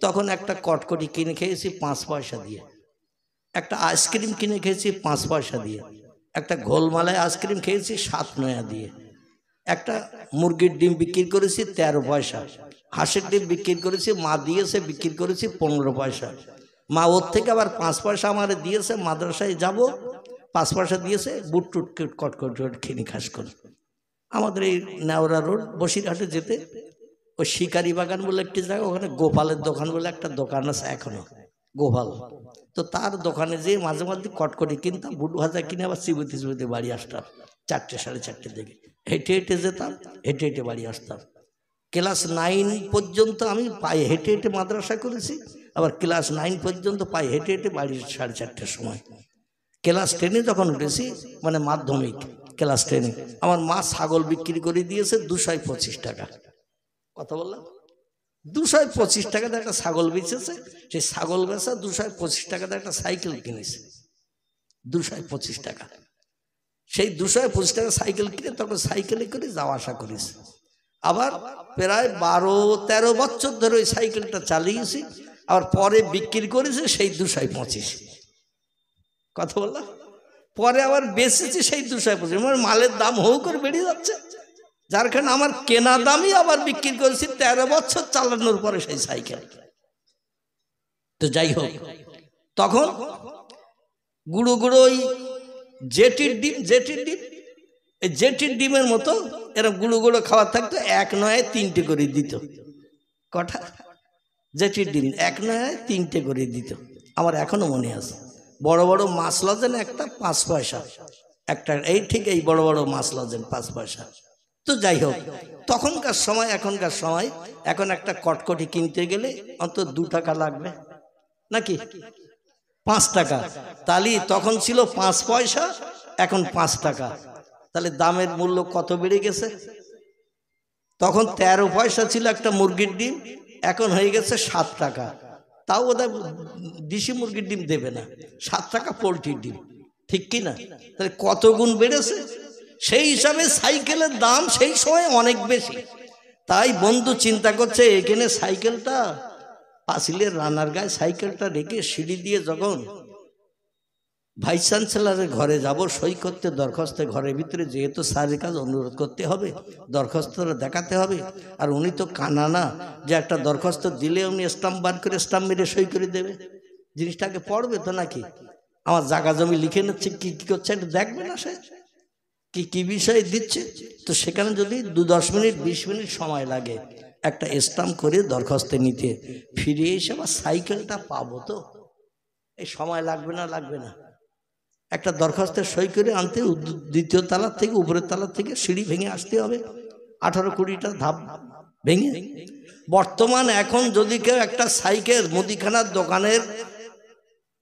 তখন একটা কটকটি কিনে খেয়েছি 5 পয়সা দিয়ে, একটা আইসক্রিম কিনে খেয়েছি 5 পয়সা দিয়ে, একটা গোলমালাই আইসক্রিম খেয়েছি 7 নয়া দিয়ে, একটা মুরগির ডিম বিক্রি করেছি 13 পয়সা, হাঁসের ডিম বিক্রি করেছি, মা দিয়েছে, বিক্রি করেছি 15 পয়সা। মা ওর থেকে আবার 5 পয়সা আমার দিয়েছে, মাদ্রাসায় যাব 5 পয়সা দিয়েছে, বুট টুট কটকট খেনি খাস করে। আমাদের এই নেওড়া রোড বসিরহাটে যেতে ওই শিকারি বাগান বলে একটি জায়গা, ওখানে গোপালের দোকান বলে একটা দোকান আছে এখনো, গোপাল। তো তার দোকানে যেয়ে মাঝে মাঝে কটকটি কিনতাম, বুট ভাজা কিনে আবার চিবুতে চিবুতে বাড়ি আসতাম 4টে 4:30 দিকে। হেঁটে হেঁটে যেতাম, হেঁটে হেঁটে বাড়ি আসতাম। ক্লাস 9 পর্যন্ত আমি পায়ে হেঁটে হেঁটে মাদ্রাসা করেছি, আবার ক্লাস 9 পর্যন্ত পায়ে হেঁটে হেঁটে বাড়ি 4:30টার সময়। ক্লাস 10-এ যখন উঠেছি, মানে মাধ্যমিক ক্লাস 10-এ, আমার মা ছাগল বিক্রি করে দিয়েছে 225 টাকা। কথা বললাম, 225 টাকাতে একটা ছাগল বেচেছে। সেই ছাগল বেচা 225 টাকাতে একটা সাইকেল কিনেছে, 225 টাকা। সেই 225 টাকা সাইকেল কিনে তখন সাইকেলে করে যাওয়া আসা করেছে। আবার প্রায় 12-13 বছর ধরে ওই সাইকেলটা চালিয়েছি। আবার পরে বিক্রি করেছে সেই 225। কথা বললাম, পরে আবার বেচেছি সেই 225। মানে মালের দাম হু করে বেড়ে যাচ্ছে, যার কারণে আমার কেনা দামই আবার বিক্রি করেছি 13 বছর চালানোর পরে সেই সাইকেল। তো যাই হোক, তখন গুঁড়ো গুঁড়ো ওই জেটির ডিম এই জেটির ডিমের মতো এরকম গুঁড়ো গুঁড়ো খাবার থাকতো, 1 নয় 3টে করে দিত। কটা জেটির ডিম 1 নয় 3টে করে দিত। আমার এখনো মনে আছে। বড় বড় মাছ লজেন একটা 5 পয়সা একটা, এই ঠিক এই বড় বড় মাছ লজেন 5 পয়সা। তো যাই হোক, তখনকার সময় এখনকার সময়, এখন একটা কটকটি কিনতে গেলে অন্তত 2 টাকা লাগবে নাকি 5 টাকা। তাহলে তখন ছিল 5 পয়সা, এখন 5 টাকা। তাহলে দামের মূল্য কত বেড়ে গেছে। তখন 13 পয়সা ছিল একটা মুরগির ডিম, এখন হয়ে গেছে 7 টাকা। তাও ওদের দেশি মুরগির ডিম দেবে না, 7 টাকা পোলট্রির ডিম, ঠিক কি না? তাহলে কত গুণ বেড়েছে। সেই হিসাবে সাইকেলের দাম সেই সময় অনেক বেশি। তাই বন্ধু চিন্তা করছে, এখানে সাইকেলটা পাঁচিলের রানার গায়ে সাইকেলটা রেখে সিঁড়ি দিয়ে যখন ভাইস চ্যান্সেলরের ঘরে যাব সই করতে, দরখাস্তের ঘরের ভিতরে যেহেতু স্যারের কাছে অনুরোধ করতে হবে, দরখাস্তটা দেখাতে হবে। আর উনি তো কানা না যে একটা দরখাস্ত দিলে উনি স্টাম্প বার করে স্টাম্প মেরে সই করে দেবে। জিনিসটাকে পড়বে তো নাকি, আমার জায়গা জমি লিখে নিচ্ছে, কি কি করছে এটা দেখবে না সে, কি কি বিষয়ে দিচ্ছে। তো সেখানে যদি 10 মিনিট 20 মিনিট সময় লাগে একটা স্টাম্প করে দরখাস্ত নিতে, ফিরে এসে আবার সাইকেলটা পাবো, তো এই সময় লাগবে না? লাগবে না? একটা দরখাস্তের সই করে আনতে 2য় তলার থেকে উপরের তলার থেকে সিঁড়ি ভেঙে আসতে হবে, 18-20টা ধাপ ভেঙে। বর্তমান এখন যদি কেউ একটা সাইকেল মুদিখানার দোকানের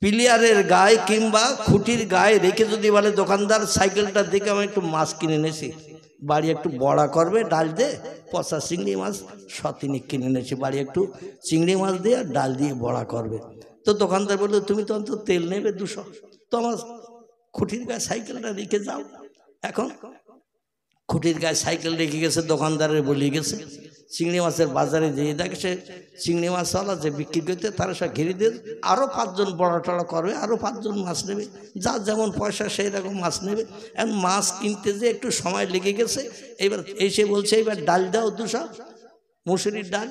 পিলিয়ারের গায়ে কিংবা খুঁটির গায়ে রেখে যদি বলে, দোকানদার সাইকেলটা দেখে আমি একটু মাছ কিনে এনেছি, বাড়ি একটু বড়া করবে, ডাল দিয়ে পচা চিংড়ি মাছ 100-3 কিনে এনেছি, বাড়ি একটু চিংড়ি মাছ দিয়ে আর ডাল দিয়ে বড়া করবে। তো দোকানদার বললো, তুমি তো অন্তত তেল নেবে 200, তো আমার খুঁটির গায়ে সাইকেলটা রেখে যাও। এখন খুঁটির গায়ে সাইকেল রেখে গেছে, দোকানদারের বলে গেছে, চিংড়ি মাছের বাজারে যেয়ে দেখে চিংড়ি মাছওয়ালা যে বিক্রি করতে, তারা সব ঘিরে দিয়ে আরও 5 জন বড়া টড়া করবে, আরও 5 জন মাছ নেবে, যার যেমন পয়সা সেই রকম মাছ নেবে। এখন মাছ কিনতে যে একটু সময় লেগে গেছে, এবার এসে বলছে, এবার ডাল দাও 200, মুসুরির ডাল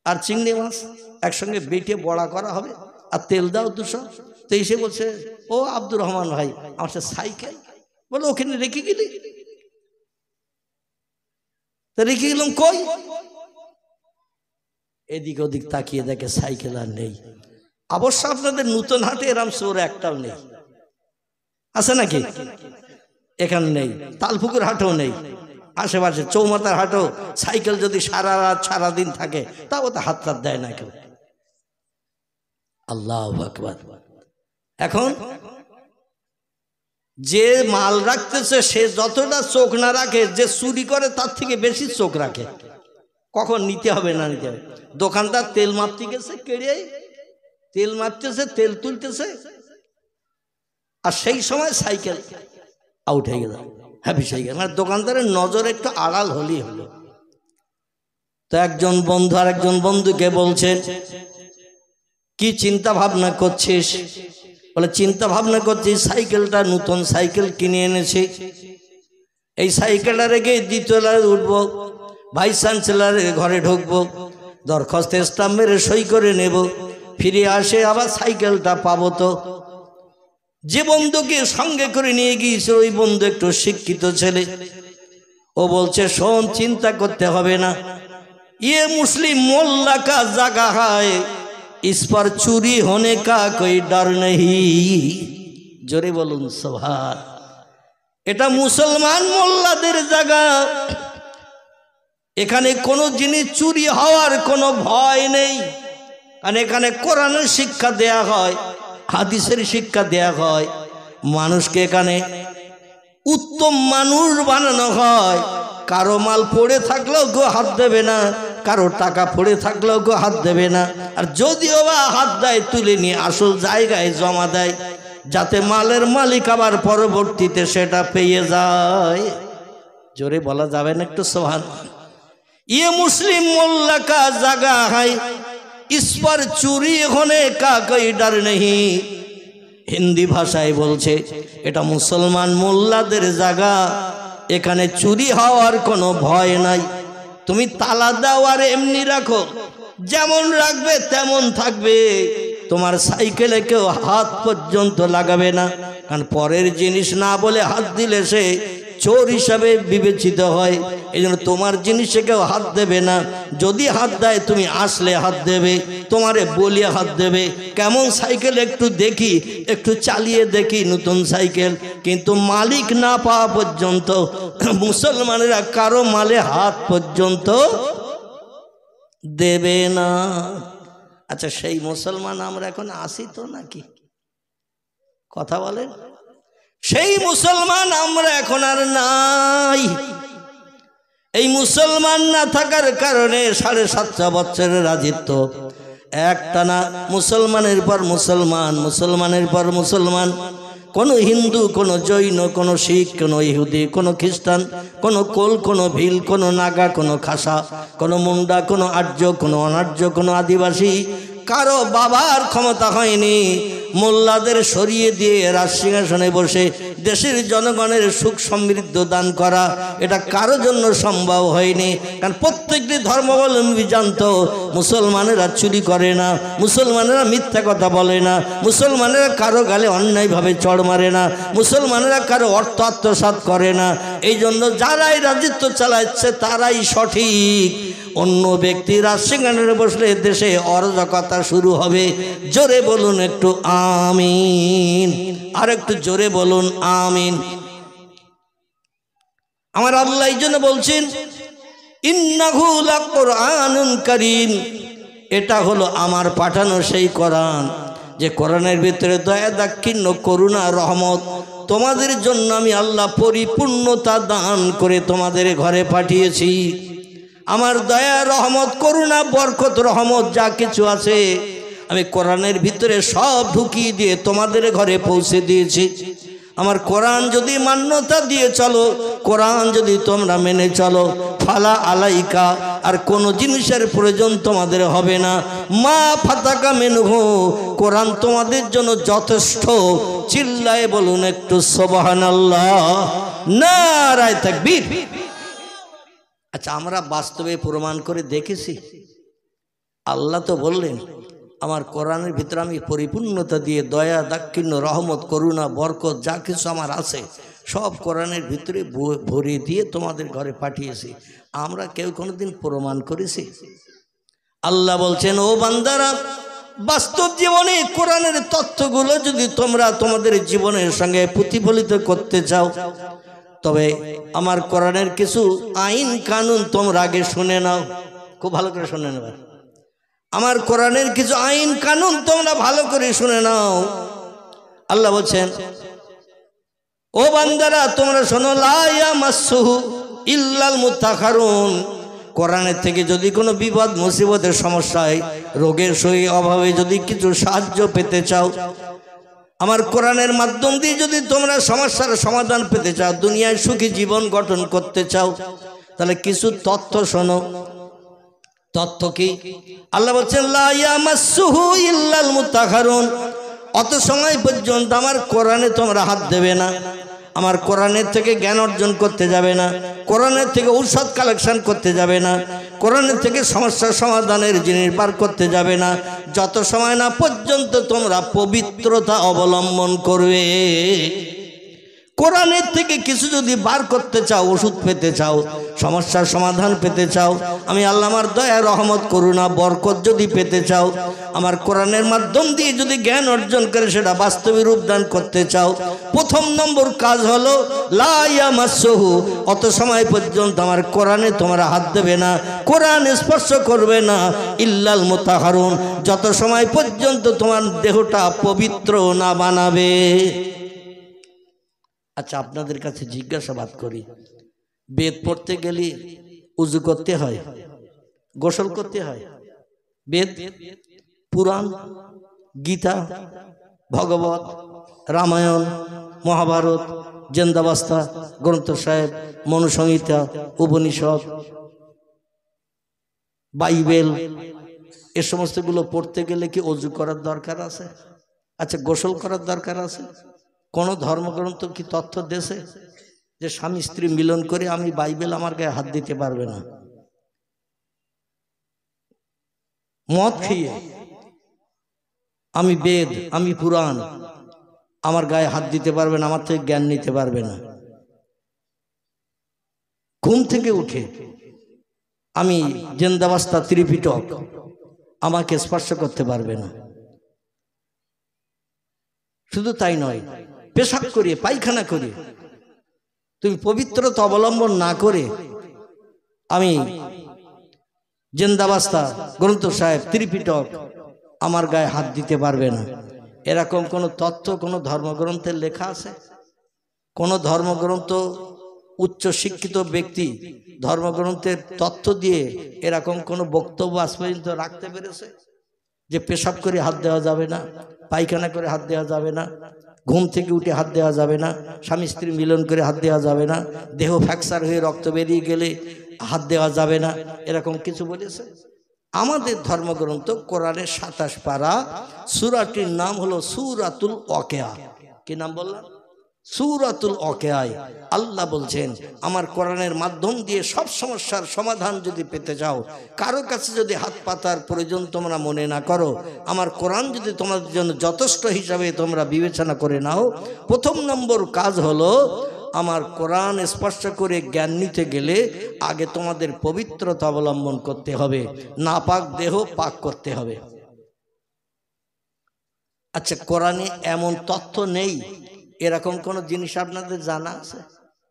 আর চিংড়ি মাছ একসঙ্গে বেটে বড়া করা হবে, আর তেল দাও 200। তো এসে বলছে, ও আব্দুর রহমান ভাই, আমার সাইকেল, বলে ওখানে রেখে গেলি। রেখে গেলাম কই? এদিক ওদিক তাকিয়ে দেখে সাইকেল আর নেই। অবশ্য আপনাদের নতুন হাটে এরম চোর একটাও নেই, আছে নাকি? এখানে নেই, তালপুকুর হাটেও নেই, আশেপাশে চৌমাথার হাটেও সাইকেল যদি সারা রাত সারাদিন থাকে তাও তো হাত টাত দেয় না কেউ। আল্লাহু আকবার। এখন যে মাল রাখতেছে সে যতটা চোখ না রাখে, যে চুরি করে তার থেকে বেশি চোখ রাখে, কখন নিতে হবে না নিতে হবে। দোকানদার তেল মাপতে গেছে, কেড়ে তেল মাপতেছে, তেল তুলতেছে, আর সেই সময় সাইকেল আউট হয়ে গেল, হ্যাপিস হয়ে গেল। মানে দোকানদারের নজর একটু আড়াল হলেই হলো। তো একজন বন্ধু আর একজন বন্ধুকে বলছেন, কি চিন্তা ভাবনা করছিস? বলে, চিন্তা ভাবনা করছি সাইকেলটা নতুন সাইকেল কিনে এনেছি, এই সাইকেলটা রেখে 2য় তলায় উঠবো, ভাইস চ্যান্সেলরের ঘরে ঢুকবো, দরখাস্ত স্টাম্প মেরে সই করে নেব, ফিরে আসে আবার সাইকেলটা পাবো। তো যে বন্ধুকে সঙ্গে করে নিয়ে গিয়েছে ওই বন্ধু একটু শিক্ষিত ছেলে, ও বলছে, শোন, চিন্তা করতে হবে না, ये मुस्लिम मोल्ला का जगह है, इस पर चोरी होने का कोई डर नहीं। जोरे बोलून सुभान। এটা মুসলমান মোল্লাদের জায়গা, এখানে কোনো জিনিস চুরি হওয়ার কোনো ভয় নেই। কারণ এখানে কোরআনের শিক্ষা দেয়া হয়, হাদিসের শিক্ষা দেয়া হয়, মানুষকে এখানে উত্তম মানুষ বানানো হয়। কারো মাল পড়ে থাকলেও কেউ হাত দেবে না, কারো টাকা পড়ে থাকলেও কেউ হাত দেবে না, আর যদিও বা হাত দেয় তুলে নিয়ে আসল জায়গায় জমা দেয়, যাতে মালের মালিক আবার পরবর্তীতে সেটা পেয়ে যায়। জোরে বলা যাবে না একটু সুবহান। ये मुस्लिम मोल्ला का जगह है, इस पर चोरी होने का कोई डर नहीं। হিন্দি ভাষায় বলছে এটা মুসলমান মোল্লাদের জায়গা, এখানে চুরি হওয়ার কোনো ভয় নাই। তুমি তালা দাও আর এমনি রাখো, যেমন রাখবে তেমন থাকবে। তোমার সাইকেলে কেউ হাত পর্যন্ত লাগাবে না, কারণ পরের জিনিস না বলে হাত দিলে সে চোর হিসাবে বিবেচিত হয়। এই জন্য তোমার জিনিসে কেউ হাত দেবে না। যদি হাত দেয় তুমি আসলে হাত দেবে, তোমারে বলিয়ে হাত দেবে। কেমন সাইকেল একটু দেখি, একটু চালিয়ে দেখি নতুন সাইকেল, কিন্তু মালিক না পাওয়া পর্যন্ত মুসলমানেরা কারো মালে হাত পর্যন্ত দেবে না। আচ্ছা, সেই মুসলমান আমরা এখন আসি তো নাকি? কথা বলেন। সেই মুসলমান আমরা এখন আর নাই। এই মুসলমান না থাকার কারণে 7.5 বছরের রাজত্ব একটানা মুসলমানের পর মুসলমান, মুসলমানের পর মুসলমান। কোনো হিন্দু, কোনো জৈন, কোনো শিখ, কোনো ইহুদি, কোনো খ্রিস্টান, কোনো কোল, কোনো ভিল, কোনো নাগা, কোনো খাসা, কোনো মুন্ডা, কোনো আর্য, কোনো অনার্য, কোনো আদিবাসী, কারো বাবার ক্ষমতা হয়নি মোল্লাদের সরিয়ে দিয়ে রাজসিংহাসনে বসে দেশের জনগণের সুখ সমৃদ্ধ দান করা। এটা কারো জন্য সম্ভব হয়নি, কারণ প্রত্যেকটি ধর্মাবলম্বী জানতো মুসলমানেরা চুরি করে না, মুসলমানেরা মিথ্যা কথা বলে না, মুসলমানেরা কারো গালে অন্যায়ভাবে চড় মারে না, মুসলমানেরা কারো অর্থ আত্মসাৎ করে না। এই জন্য যারাই রাজত্ব চালাচ্ছে তারাই সঠিক। অন্য ব্যক্তি রাজসিংহাসনে বসলে দেশে অরাজকতা শুরু হবে। জোরে বলুন একটু আমিন, আর একটু জোরে বলুন আমিন। আমার আল্লাহ এই জন্য বলছেন ইন্নাহু লাকুরআনুন কারীম, এটা হলো আমার পাঠানো সেই কোরআন, যে কোরআনের ভিতরে দয়া, দাক্ষিণ্য, করুণা, রহমত তোমাদের জন্য আমি আল্লাহ পরিপূর্ণতা দান করে তোমাদের ঘরে পাঠিয়েছি। আমার দয়া, রহমত, করুণা, বরকত, রহমত যা কিছু আছে আমি কোরআনের ভিতরে সব ঢুকিয়ে দিয়ে তোমাদের ঘরে পৌঁছে দিয়েছি। আমার কোরআন যদি মান্যতা দিয়ে চলো, কোরআন যদি তোমরা মেনে চলো, ফালা আলাইকা, আর কোনো জিনিসের প্রয়োজন তোমাদের হবে না। মা ফাতাকা মেনহু, কোরআন তোমাদের জন্য যথেষ্ট। চিল্লায়ে বলুন একটু সুবহানাল্লাহ, নারায়ে তাকবীর। আচ্ছা, আমরা বাস্তবে প্রমাণ করে দেখেছি। আল্লাহ তো বললেন আমার কোরআনের ভিতরে আমি পরিপূর্ণতা দিয়ে দয়া, দাক্ষিণ্য, রহমত, করুণা, বরকত যা কিছু আমার আছে সব কোরআনের ভিতরে ভরে দিয়ে তোমাদের ঘরে পাঠিয়েছি। আমরা কেউ কোনোদিন প্রমাণ করেছি? আল্লাহ বলছেন ও বান্দারা, বাস্তব জীবনে কোরআনের তথ্যগুলো যদি তোমরা তোমাদের জীবনের সঙ্গে প্রতিফলিত করতে চাও, তবে আমার কোরআনের কিছু আইন কানুন তোমরা আগে শুনে নাও। খুব ভালো করে শুনে নেবে। আমার কোরআনের কিছু আইন কানুন তোমরা ভালো করে শুনে নাও। আল্লাহ বলছেন ও বান্দারা তোমরা শোনো, লা ইয়ামাসসুহু ইল্লাল মুতাহহারুন, কোরআনের থেকে যদি কোনো বিপদ মুসিবতের সমস্যায়, রোগের শরীর অভাবে যদি কিছু সাহায্য পেতে চাও, আমার কোরআনের মাধ্যম দিয়ে যদি তোমরা সমস্যার সমাধান পেতে চাও, দুনিয়ায় সুখী জীবন গঠন করতে চাও, তাহলে কিছু তথ্য শোনো। তথ্য কি? আল্লাহ বলছেন লা ইয়ামাসসুহু ইল্লাল মুতাহহারুন, অত সময় পর্যন্ত আমার কোরআনে তোমরা হাত দেবে না, আমার কোরআনের থেকে জ্ঞান অর্জন করতে যাবে না, কোরআনের থেকে ঔষধ কালেকশন করতে যাবে না, কোরআনের থেকে সমস্যার সমাধানের জিনিস বার করতে যাবে না, যত সময় না পর্যন্ত তোমরা পবিত্রতা অবলম্বন করবে। কোরআনের থেকে কিছু যদি বার করতে চাও, ওষুধ পেতে চাও, সমস্যার সমাধান পেতে চাও, আমি আল্লাহ আমার দয়া, রহমত, করুণা, বরকত যদি পেতে চাও, আমার কোরআনের মাধ্যম দিয়ে যদি জ্ঞান অর্জন করে সেটা বাস্তবে রূপদান করতে চাও, প্রথম নম্বর কাজ হলো লা ইয়ামাসসুহু, অত সময় পর্যন্ত আমার কোরআনে তোমরা হাত দেবে না, কোরআন স্পর্শ করবে না, ইল্লাল মুতাহহারুন, যত সময় পর্যন্ত তোমার দেহটা পবিত্র না বানাবে। আচ্ছা, আপনাদের কাছে জিজ্ঞাসাবাদ করি, বেদ পড়তে গেলে উযু করতে হয়, গোসল করতে হয়? বেদ, পুরাণ, গীতা, ভগবত, রামায়ণ, মহাভারত, জেন্দাবাস্তা, গ্রন্থ সাহেব, মনুসংহিতা, উপনিষদ, বাইবেল, এ সমস্তগুলো পড়তে গেলে কি ওযু করার দরকার আছে? আচ্ছা, গোসল করার দরকার আছে? কোন ধর্মগ্রন্থ কি তথ্য দেশে? যে স্বামী স্ত্রী মিলন করে আমি বাইবেল আমার গায়ে হাত দিতে পারবে না, মদ খেয়ে আমি বেদ, আমি পুরাণ, আমার গায়ে হাত দিতে পারবে না, আমার থেকে জ্ঞান নিতে পারবে না। ঘুম থেকে উঠে আমি জিন্দাবাস্তা ত্রিপিটক, আমাকে স্পর্শ করতে পারবে না। শুধু তাই নয়, পেশাব করে পায়খানা করে তুমি পবিত্রতা অবলম্বন না করে আমি জিন্দাবাস্তা গ্রন্থ সাহেব ত্রিপিটক আমার গায়ে হাত দিতে পারবে না। এরকম কোনো তথ্য কোনো ধর্মগ্রন্থের লেখা আছে? কোনো ধর্মগ্রন্থ উচ্চ শিক্ষিত ব্যক্তি ধর্মগ্রন্থের তথ্য দিয়ে এরকম কোনো বক্তব্য আজ পর্যন্ত রাখতে পেরেছে যে পেশাব করে হাত দেওয়া যাবে না, পায়খানা করে হাত দেওয়া যাবে না, ঘুম থেকে উঠে হাত দেওয়া যাবে না, স্বামী স্ত্রী মিলন করে হাত দেওয়া যাবে না, দেহ ফ্র্যাকচার হয়ে রক্ত বেরিয়ে গেলে হাত দেওয়া যাবে না, এরকম কিছু বলেছে? আমাদের ধর্মগ্রন্থ কোরআনের 27 পারা, সূরাটির নাম হলো সূরাতুল ওয়াকিয়া। কি নাম বললাম? সূরাতুল ওয়াকিয়ায় আল্লাহ বলছেন, আমার কোরআনের মাধ্যম দিয়ে সব সমস্যার সমাধান যদি পেতে চাও, কারো কাছে যদি হাত পাতার প্রয়োজন তোমরা মনে না করো, আমার কোরআন যদি তোমাদের জন্য যথেষ্ট হিসাবে তোমরা বিবেচনা করে নাও, প্রথম নম্বর কাজ হলো আমার কোরআন স্পর্শ করে জ্ঞান নিতে গেলে আগে তোমাদের পবিত্রতা অবলম্বন করতে হবে, নাপাক দেহ পাক করতে হবে। আচ্ছা, কোরআনে এমন তথ্য নেই এরকম কোন জিনিস আপনাদের জানা আছে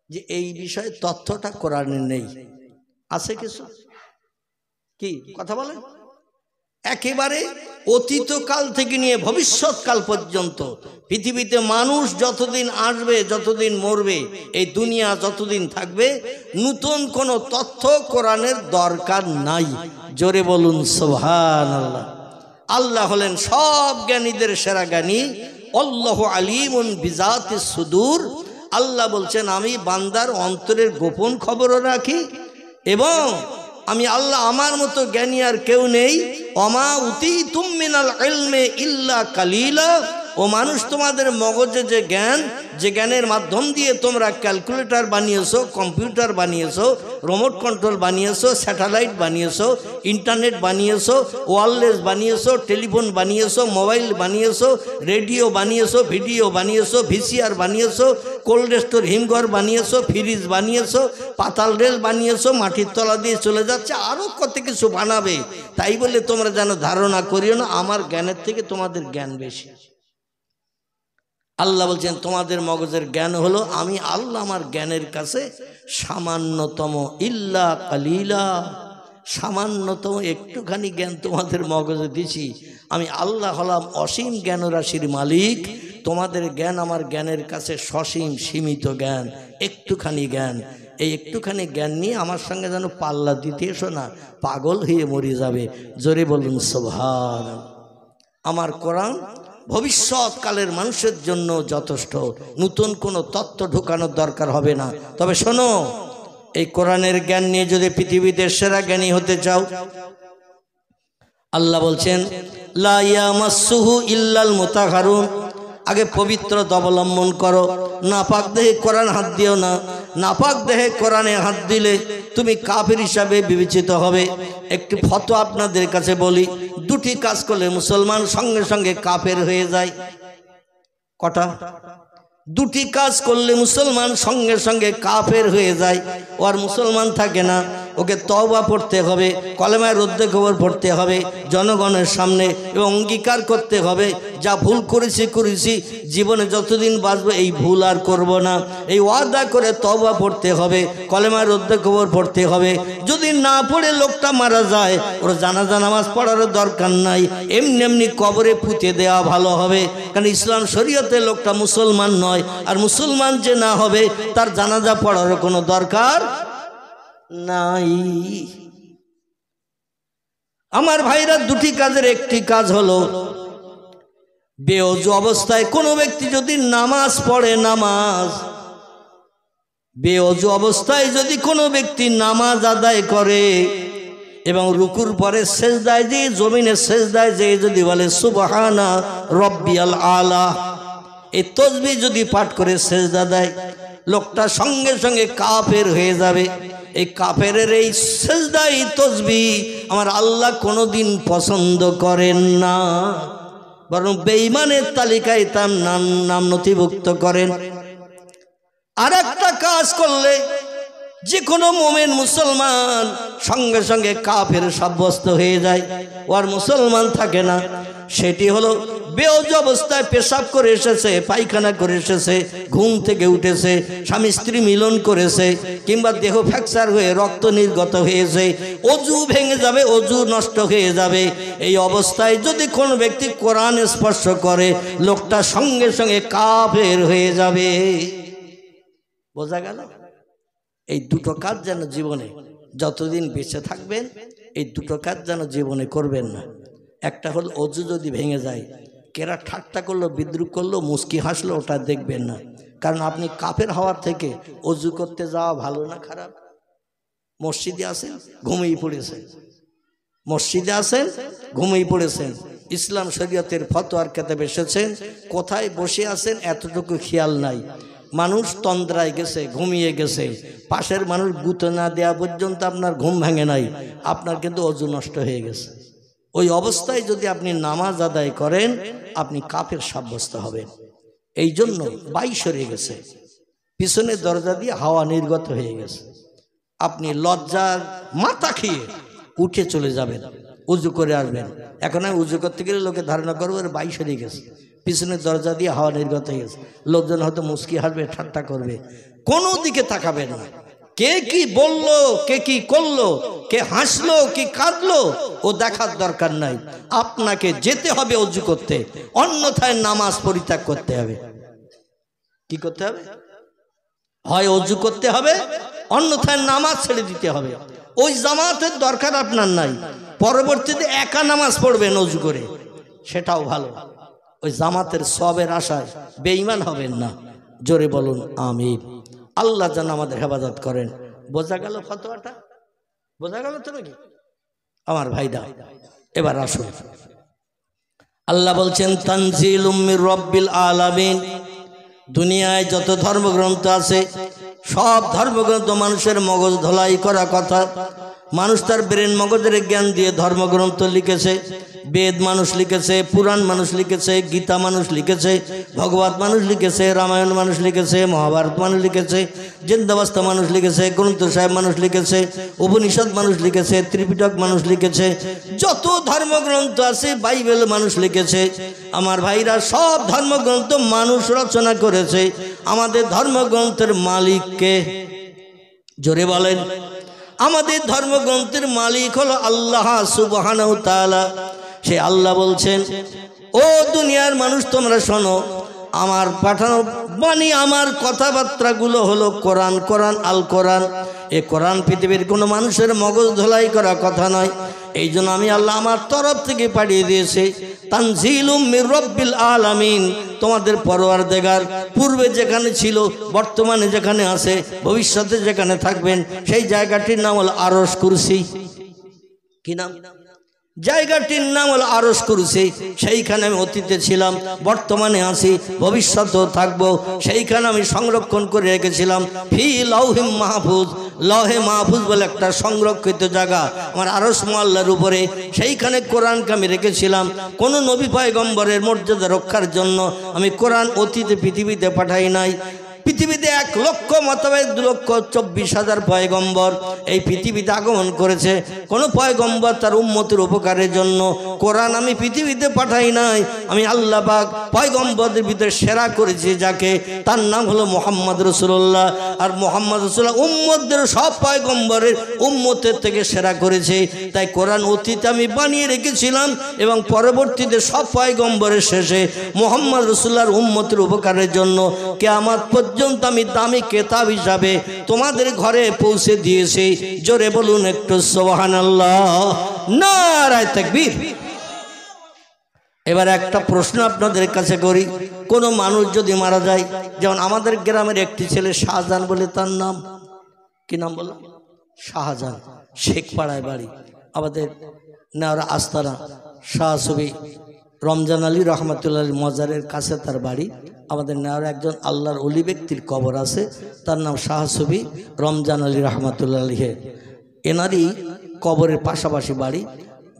যে এই বিষয়ে তথ্যটা কোরআনে নেই? আছে কিছু? কি কথা বলেন? একেবারে অতীতকাল থেকে নিয়ে ভবিষ্যৎকাল পর্যন্ত পৃথিবীতে মানুষ যতদিন আসবে, যতদিন মরবে, এই দুনিয়া যতদিন থাকবে, নতুন কোন তথ্য কোরআনের দরকার নাই। জোরে বলুন সুবহানাল্লাহ। আল্লাহ হলেন সব জ্ঞানীদের সেরা জ্ঞানী, আল্লাহু আলিমুন বিজাতিস সুদূর। আল্লাহ বলছেন আমি বান্দার অন্তরের গোপন খবরও রাখি, এবং আমি আল্লাহ আমার মতো জ্ঞানী আর কেউ নেই। ওমা উতীতুম মিনাল ইলমি ইল্লা কালিলা। ও মানুষ, তোমাদের মগজে যে জ্ঞান, যে জ্ঞানের মাধ্যম দিয়ে তোমরা ক্যালকুলেটর বানিয়েছো, কম্পিউটার বানিয়েছো, রিমোট কন্ট্রোল বানিয়েছো, স্যাটেলাইট বানিয়েছো, ইন্টারনেট বানিয়েছো, ওয়্যারলেস বানিয়েছো, টেলিফোন বানিয়েছো, মোবাইল বানিয়েছো, রেডিও বানিয়েছো, ভিডিও বানিয়েছো, ভিসিআর বানিয়েছো, কোল্ড স্টোর হিমঘর বানিয়েছো, ফ্রিজ বানিয়েছো, পাতাল রেল বানিয়েছো, মাটির তলা দিয়ে চলে যাচ্ছে, আরও কত কিছু বানাবে। তাই বলে তোমরা যেন ধারণা করিও না আমার জ্ঞানের থেকে তোমাদের জ্ঞান বেশি। আল্লাহ বলছেন তোমাদের মগজের জ্ঞান হলো আমি আল্লাহ আমার জ্ঞানের কাছে সামান্যতম, ইল্লা কালিলা, সামান্যতম একটুখানি জ্ঞান তোমাদের মগজে দিছি। আমি আল্লাহ হলাম অসীম জ্ঞান রাশির মালিক, তোমাদের জ্ঞান আমার জ্ঞানের কাছে সসীম সীমিত জ্ঞান, একটুখানি জ্ঞান। এই একটুখানি জ্ঞান নিয়ে আমার সঙ্গে যেন পাল্লা দিতে এসো না, পাগল হয়ে মরে যাবে। জোরে বলুন সুবহানাল্লাহ। আমার কোরআন ভবিষ্যৎকালের মানুষের জন্য যথেষ্ট, নতুন কোনো তত্ত্ব ঢোকানোর দরকার হবে না। তবে শোনো, এই কোরআনের জ্ঞান নিয়ে যদি পৃথিবীতে সেরা জ্ঞানী হতে চাও, আল্লাহ বলছেন লা ইয়ামাসসুহু ইল্লাল মুতাহহারুন, আগে পবিত্রতা অবলম্বন করো, নাপাক দেহে কোরআন হাত দিও না। নাপাক দেহে কোরআনে হাত দিলে তুমি কাফের হিসাবে বিবেচিত হবে। একটি ফতোয়া আপনাদের কাছে বলি, দুটি কাজ করলে মুসলমান সঙ্গে সঙ্গে কাফের হয়ে যায়। কটা? দুটি কাজ করলে মুসলমান সঙ্গে সঙ্গে কাফের হয়ে যায়। ও আর মুসলমান থাকে না, ওকে তওবা পড়তে হবে, কলেমায় রদ্দে খবর পড়তে হবে জনগণের সামনে, এবং অঙ্গীকার করতে হবে যা ভুল করেছি জীবনে যতদিন বাঁচবো এই ভুল আর করব না, এই ওয়াদা করে তওবা পড়তে হবে, কলেমায় রদ্দে খবর পড়তে হবে। যদি না পড়ে লোকটা মারা যায়, ওর জানাজা নামাজ পড়ারও দরকার নাই, এমনি এমনি কবরে পুঁতে দেওয়া ভালো হবে। কারণ ইসলাম শরীয়তে লোকটা মুসলমান নয়, আর মুসলমান যে না হবে তার জানাজা পড়ারও কোনো দরকার নাই। আমার ভাইরা, দুটি কাজের একটি কাজ হলো বেওযু অবস্থায় কোনো ব্যক্তি যদি নামাজ পড়ে, বেওযু অবস্থায় যদি কোনো ব্যক্তি নামাজ আদায় করে এবং রুকুর পরে সেজদায় যে, জমিনে সেজদায় যে যদি বলে সুবহানা রব্বিয়াল আলা, এই তাসবিহ যদি পাঠ করে সেজদা দেয়, লোকটা সঙ্গে সঙ্গে কাফের হয়ে যাবে। এই কাফেরের এই সিজদাই তাসবিহ আমার আল্লাহ কোনোদিন পছন্দ করেন না, বরং বেঈমানের তালিকায় তার নাম নথিভুক্ত করেন। আর একটা কাজ করলে যে কোনো মুমিন মুসলমান সঙ্গে সঙ্গে কাফের সাব্যস্ত হয়ে যায়, ওর মুসলমান থাকে না। সেটি হলো বেওজ অবস্থায় পেশাব করে এসেছে, পায়খানা করে এসেছে, ঘুম থেকে উঠেছে, স্বামী স্ত্রী মিলন করেছে, কিংবা দেহ ফ্র্যাকচার হয়ে রক্ত নির্গত হয়েছে, অজু ভেঙে যাবে, অজু নষ্ট হয়ে যাবে। এই অবস্থায় যদি কোনো ব্যক্তি কোরআন স্পর্শ করে, লোকটা সঙ্গে সঙ্গে কাফের হয়ে যাবে। বোঝা গেল? এই দুটো কাজ যেন জীবনে যতদিন বেঁচে থাকবেন এই দুটো কাজ যেন জীবনে করবেন না। একটা হল অজু যদি ভেঙে যায়, কেরা ঠাট্টা করলো, বিদ্রুপ করলো, মুস্কি হাসলো, ওটা দেখবেন না। কারণ আপনি কাফের হওয়ার থেকে অজু করতে যাওয়া ভালো না খারাপ? মসজিদে আসেন, ঘুমিয়ে পড়েছেন, মসজিদে আসেন, ঘুমিয়ে পড়েছেন, ইসলাম শরীয়তের ফতোয়ার কেতাব এসেছেন, কোথায় বসে আছেন এতটুকু খেয়াল নাই। মানুষ তন্দ্রায় গেছে, ঘুমিয়ে গেছে, পাশের মানুষ গুঁতো না দেওয়া পর্যন্ত আপনার ঘুম ভাঙে নাই, আপনার কিন্তু অজু নষ্ট হয়ে গেছে। ওই অবস্থায় যদি আপনি নামাজ আদায় করেন আপনি কাফের সাব্যস্ত হবেন। এই জন্য বাই সরে গেছে, পিছনের দরজা দিয়ে হাওয়া নির্গত হয়ে গেছে, আপনি লজ্জার মাথা খেয়ে উঠে চলে যাবেন, উজু করে আসবেন। এখন আমি উজু করতে গেলে লোকে ধারণা করবো বাই সরে গেছে, পিছনের দরজা দিয়ে হাওয়া নির্গত হয়ে গেছে। লোকজন হয়তো মুস্কি হাসবে, ঠাট্টা করবে, কোনো দিকে তাকাবেন না। কে কি বললো, কে কি করলো, কে হাসলো কি কাঁদলো, ও দেখার দরকার নাই। আপনাকে যেতে হবে অজু করতে, অন্যথায় নামাজ পরিত্যাগ করতে হবে। কি করতে হবে? হয় অজু করতে হবে, অন্যথায় নামাজ ছেড়ে দিতে হবে। ওই জামাতের দরকার আপনার নাই, পরবর্তীতে একা নামাজ পড়বেন অজু করে, সেটাও ভালো। ওই জামাতের সবের আশায় বেঈমান হবেন না। জোরে বলুন আমিন। আল্লাহ যেন আমাদের হেফাজত করেন। বোঝা গেল ফতোয়াটা? বোঝা গেল তো নাকি আমার ভাইরা? এবার আসুন, আল্লাহ বলছেন তানজিলুম মির রাব্বিল আলামিন। দুনিয়ায় যত ধর্মগ্রন্থ আছে সব ধর্মগ্রন্থ মানুষের মগজ ধোলাই করা কথা। মানুষ তার ব্রেন মগজের জ্ঞান দিয়ে ধর্মগ্রন্থ লিখেছে। বেদ মানুষ লিখেছে, পুরাণ মানুষ লিখেছে, গীতা মানুষ লিখেছে, ভগবত মানুষ লিখেছে, রামায়ণ মানুষ লিখেছে, মহাভারত মানুষ লিখেছে, জিন্দাবাস্তা মানুষ লিখেছে, গ্রন্থ সাহেব মানুষ লিখেছে, উপনিষদ মানুষ লিখেছে, ত্রিপিটক মানুষ লিখেছে, যত ধর্মগ্রন্থ আছে বাইবেল মানুষ লিখেছে। আমার ভাইরা, সব ধর্মগ্রন্থ মানুষ রচনা করেছে। আমাদের ধর্মগ্রন্থের মালিককে জোরে বলেন। আমাদের ধর্মগ্রন্থের মালিক হলো আল্লাহ সুবহানাহু ওয়া তাআলা। সে আল্লাহ বলছেন, ও দুনিয়ার মানুষ তোমরা শোনো, আমার পাঠানো বাণী, আমার কথাবার্তাগুলো হলো কোরআন। কোরআন আল কোরআন। এ কোরআন পৃথিবীর কোনো মানুষের মগজ ধোলাই করা কথা নয়। এই জন্য আমি আল্লাহ আমার তরফ থেকে পাঠিয়ে দিয়েছি তানজিলুম মির রাব্বিল আলামিন। তোমাদের পরওয়ারদিগার পূর্বে যেখানে ছিল, বর্তমানে যেখানে আছে, ভবিষ্যতে যেখানে থাকবেন, সেই জায়গাটির নাম হলো আরশ কুরসি। কি নাম? জায়গাটির নাম হলো আরশ কুরসি। সেইখানে আমি অতীতে ছিলাম, বর্তমানে আছি, ভবিষ্যতেও থাকবো। সেইখানে আমি সংরক্ষণ করে রেখেছিলাম ফি লাউহিম মাহফুজ। লহে মাহফুজ বলে একটা সংরক্ষিত জায়গা আমার আরশ মোয়াল্লার উপরে। সেইখানে কোরআনকে আমি রেখেছিলাম। কোনো নবী পয়গম্বরের মর্যাদা রক্ষার জন্য আমি কোরআন অতীতে পৃথিবীতে পাঠাই নাই। পৃথিবীতে 1 লক্ষ মোতাবেক 2,24,000 পয়গম্বর এই পৃথিবীতে আগমন করেছে। কোনো পয়গম্বর তার উম্মতের উপকারের জন্য কোরআন আমি পৃথিবীতে পাঠাই নাই। আমি আল্লাহ পাক পয়গম্বরদের ভিতরে সেরা করেছি যাকে, তার নাম হলো মুহাম্মদ রাসূলুল্লাহ। আর মুহাম্মদ রাসূলুল্লাহ উম্মতদের সব পয়গম্বরের উম্মতের থেকে সেরা করেছে। তাই কোরআন অতীতে আমি বানিয়ে রেখেছিলাম এবং পরবর্তীতে সব পয়গম্বরের শেষে মুহাম্মদ রাসূলুল্লাহর উম্মতের উপকারের জন্য কিয়ামত পর্যন্ত আমি দামি কিতাব হিসাবে তোমাদের ঘরে পৌঁছে দিয়েছি। জোরে বলুন একটু সুবহানাল্লাহ, নারায়ে তাকবীর। এবার একটা প্রশ্ন আপনাদের কাছে করি, কোনো মানুষ যদি মারা যায়, যেমন আমাদের গ্রামের একটি ছেলে শাহজাহান বলে তার নাম, কি নাম বললাম? শাহজাহান, শেখপাড়ায় বাড়ি, আমাদের নেওয়ার আস্তানা শাহ ছবি রমজান আলী রহমতুল্লাহ মজারের কাছে তার বাড়ি। আমাদের নেওয়ার একজন আল্লাহর অলি ব্যক্তির কবর আছে, তার নাম শাহ সুফি রমজান আলী রহমতুল্লাহ আলীহে। এনারই কবরের পাশাপাশি বাড়ি।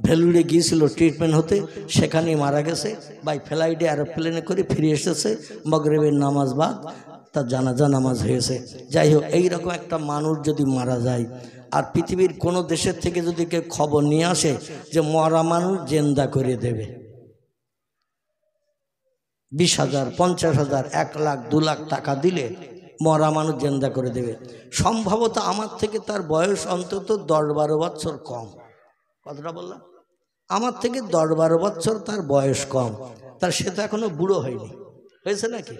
ভেলুড়ে গিয়েছিল ট্রিটমেন্ট হতে, সেখানেই মারা গেছে। বাই ফ্লাইটে এরোপ্লেনে করে ফিরে এসেছে, মগরিবের নামাজ বাদ তার জানাজা নামাজ হয়েছে। যাই হোক, এইরকম একটা মানুষ যদি মারা যায়, আর পৃথিবীর কোনো দেশের থেকে যদি কেউ খবর নিয়ে আসে যে মরা মানুষ জেন্দা করে দেবে, 20,000, 50,000, 1 লাখ 2 লাখ টাকা দিলে মরা মানুষ জেন্দা করে দেবে, সম্ভবত আমার থেকে তার বয়স অন্তত 10-12 বছর কম। কতটা বললাম? আমার থেকে 10-12 বছর তার বয়স কম। তার সে তো এখনো বুড়ো হয়নি, হয়েছে নাকি?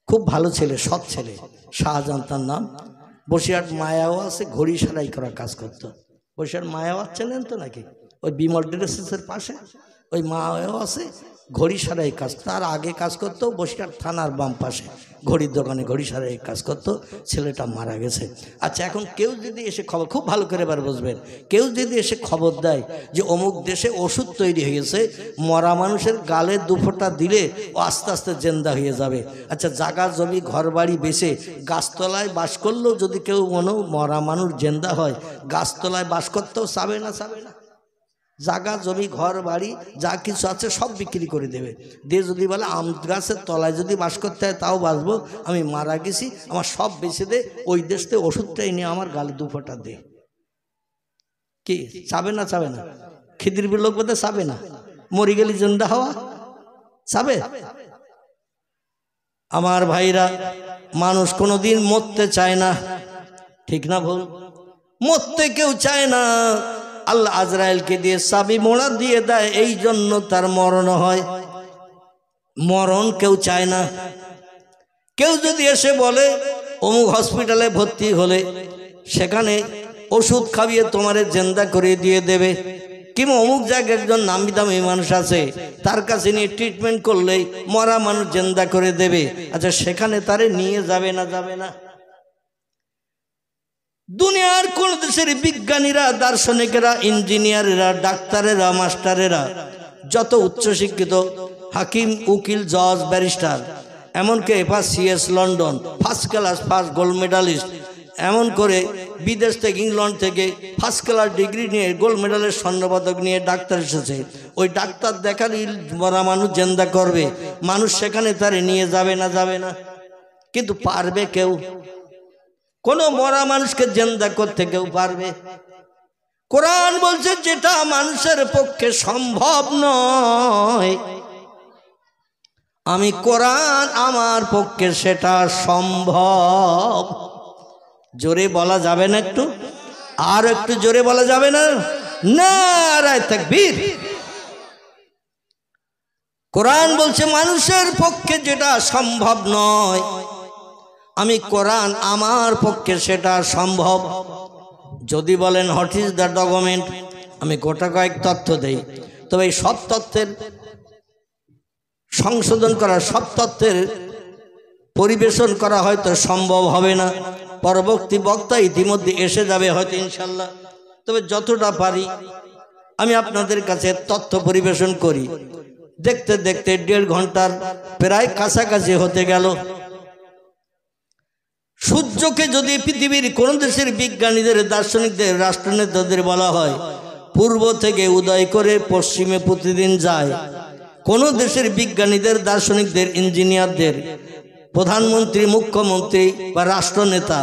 খুব ভালো ছেলে, সৎ ছেলে। শাহজাহান তার নাম। বসিরহাট মায়াও আছে, ঘড়ি সারাই করা কাজ করতো। বসিরহাট মায়াও চেনেন তো নাকি? ওই বিমল ড্রেসেসের পাশে ওই মায়াও আছে, ঘড়ি সারাই কাজ। তার আগে কাজ করতো বসিরহাট থানার বাম পাশে ঘড়ির দোকানে ঘড়ি সারাই কাজ করতো। ছেলেটা মারা গেছে। আচ্ছা, এখন কেউ যদি এসে খবর, খুব ভালো করে এবার বুঝবেন, কেউ যদি এসে খবর দেয় যে অমুক দেশে ওষুধ তৈরি হয়েছে, মরা মানুষের গালে 2 ফোঁটা দিলে ও আস্তে আস্তে জেন্দা হয়ে যাবে। আচ্ছা, জায়গা জমি ঘর বাড়ি বেচে গাছতলায় বাস করলেও যদি কেউ মরা মানুষ জেন্দা হয়, গাছতলায় বাস করতেও চাবে না? চাবে না? জায়গা জমি ঘর বাড়ি যা কিছু আছে সব বিক্রি করে দেবে। দিয়ে যদি বলে আম গাছের তলায় যদি বাস করতে হয় তাও বাঁচবো, আমি মারা গেছি, আমার সব বেঁচে দে, ওই দেশ থেকে ওষুধটাই নিয়ে আমার গালে 2 ফোঁটা দে। কি চাবে না? চাবে না? খিদির লোক বোধ চাবে না? মরি গেলি জিন্দা হওয়া চাবে? আমার ভাইরা, মানুষ কোনোদিন মরতে চায় না, ঠিক না ভুল? মরতে কেউ চায় না। আল্লাহ আজরাইলকে দিয়ে চাবি মোড়া দিয়ে দেয়, এই জন্য তার মরণ হয়। মরণ কেউ চায় না। কেউ যদি এসে বলে অমুক হসপিটালে ভর্তি হলে সেখানে ওষুধ খাইয়ে তোমারে জিন্দা করে দিয়ে দেবে, কিংবা অমুক জায়গায় একজন নামি দামি মানুষ আছে, তার কাছে নিয়ে ট্রিটমেন্ট করলেই মরা মানুষ জিন্দা করে দেবে, আচ্ছা সেখানে তারে নিয়ে যাবে না? যাবে না? দুনিয়ার কোন দেশের বিজ্ঞানীরা, দার্শনিকেরা, ইঞ্জিনিয়ারেরা, ডাক্তারেরা, মাস্টারেরা, যত উচ্চশিক্ষিত হাকিম, উকিল, জজ, ব্যারিস্টার, এমনকি FCS London first class, first gold medallist, এমন করে বিদেশ থেকে, ইংল্যান্ড থেকে ফার্স্ট ক্লাস ডিগ্রি নিয়ে গোল্ড মেডালের স্বর্ণপদক নিয়ে ডাক্তার এসেছে। ওই ডাক্তার দেখারই মরা মানুষ জেন্দা করবে, মানুষ সেখানে তারে নিয়ে যাবে না? যাবে না? কিন্তু পারবে কেউ? কোন মরা মানুষকে জিন্দা করতে কেউ পারবে? কোরআন বলছে যেটা মানুষের পক্ষে সম্ভব নয়, আমি কোরআন আমার পক্ষে সেটা সম্ভব। জোরে বলা যাবে না? একটু আর একটু জোরে বলা যাবে না? নারায়ে তাকবীর। কোরআন বলছে মানুষের পক্ষে যেটা সম্ভব নয়, আমি কোরআন আমার পক্ষে সেটা সম্ভব। যদি বলেন হোয়াট ইজ দ্য ডকুমেন্ট, আমি গোটা কয়েক তথ্য দেই, তবে এই সব তথ্যের সংশোধন করা, সব তথ্যের পরিবেশন করা হয়তো সম্ভব হবে না। পরবর্তী বক্তা ইতিমধ্যে এসে যাবে হয়তো ইনশাল্লাহ। তবে যতটা পারি আমি আপনাদের কাছে তথ্য পরিবেশন করি। দেখতে দেখতে 1.5 ঘন্টার প্রায় কাছাকাছি হতে গেল। সূর্যকে যদি পৃথিবীর কোন দেশের বিজ্ঞানীদের, দার্শনিকদের, রাষ্ট্রনেতাদের বলা হয় পূর্ব থেকে উদয় করে পশ্চিমে প্রতিদিন যায়, কোন দেশের বিজ্ঞানীদের, দার্শনিকদের, ইঞ্জিনিয়ারদের, প্রধানমন্ত্রী, মুখ্যমন্ত্রী বা রাষ্ট্রনেতা,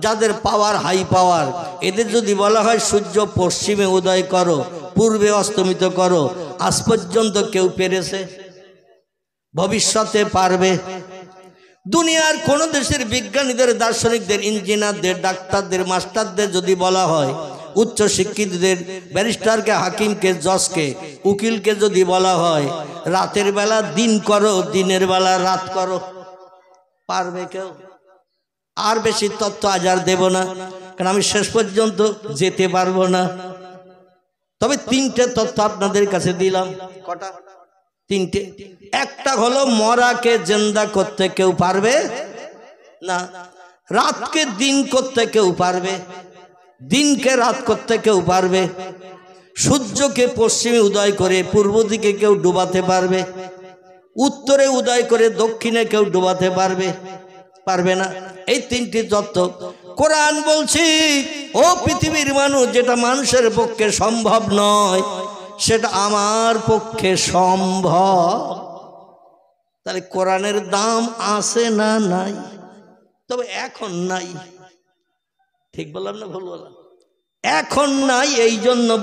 যাদের পাওয়ার হাই পাওয়ার, এদের যদি বলা হয় সূর্য পশ্চিমে উদয় করো, পূর্বে অস্তমিত করো, আজ পর্যন্ত কেউ পেরেছে? ভবিষ্যতে পারবে? দুনিয়ার কোন দেশের বিজ্ঞানীদের, দার্শনিকদের, ইঞ্জিনিয়ারদের, ডাক্তারদের, মাস্টারদের যদি বলা হয়, উচ্চ শিক্ষিতদের, ব্যারিস্টারকে, হাকিমকে, জজকে, উকিলকে যদি বলা হয় রাতের বেলা দিন করো, দিনের বেলা রাত করো, পারবে কেউ? আর বেশি তথ্য আজ আর দেব না, কারণ আমি শেষ পর্যন্ত যেতে পারবো না। তবে 3টে তথ্য আপনাদের কাছে দিলাম। কটা? 3টে। একটা হলো মরাকে জিন্দা করতে কেউ পারবে না, রাতকে দিন করতে কেউ পারবে, দিনকে রাত করতে কেউ পারবে, সূর্যকে পশ্চিমে উদয় করে পূর্ব দিকে কেউ ডুবাতে পারবে, উত্তরে উদয় করে দক্ষিণে কেউ ডুবাতে পারবে? পারবে না। এই তিনটি তত্ত্ব কোরআন বলছি, ও পৃথিবীর মানুষ, যেটা মানুষের পক্ষে সম্ভব নয় সেটা আমার পক্ষে সম্ভব। তাহলে কোরআনের দাম আছে না নাই? তবে এখন নাই। ঠিক বললাম না ভুল বললাম? এখন নাই, এই জন্য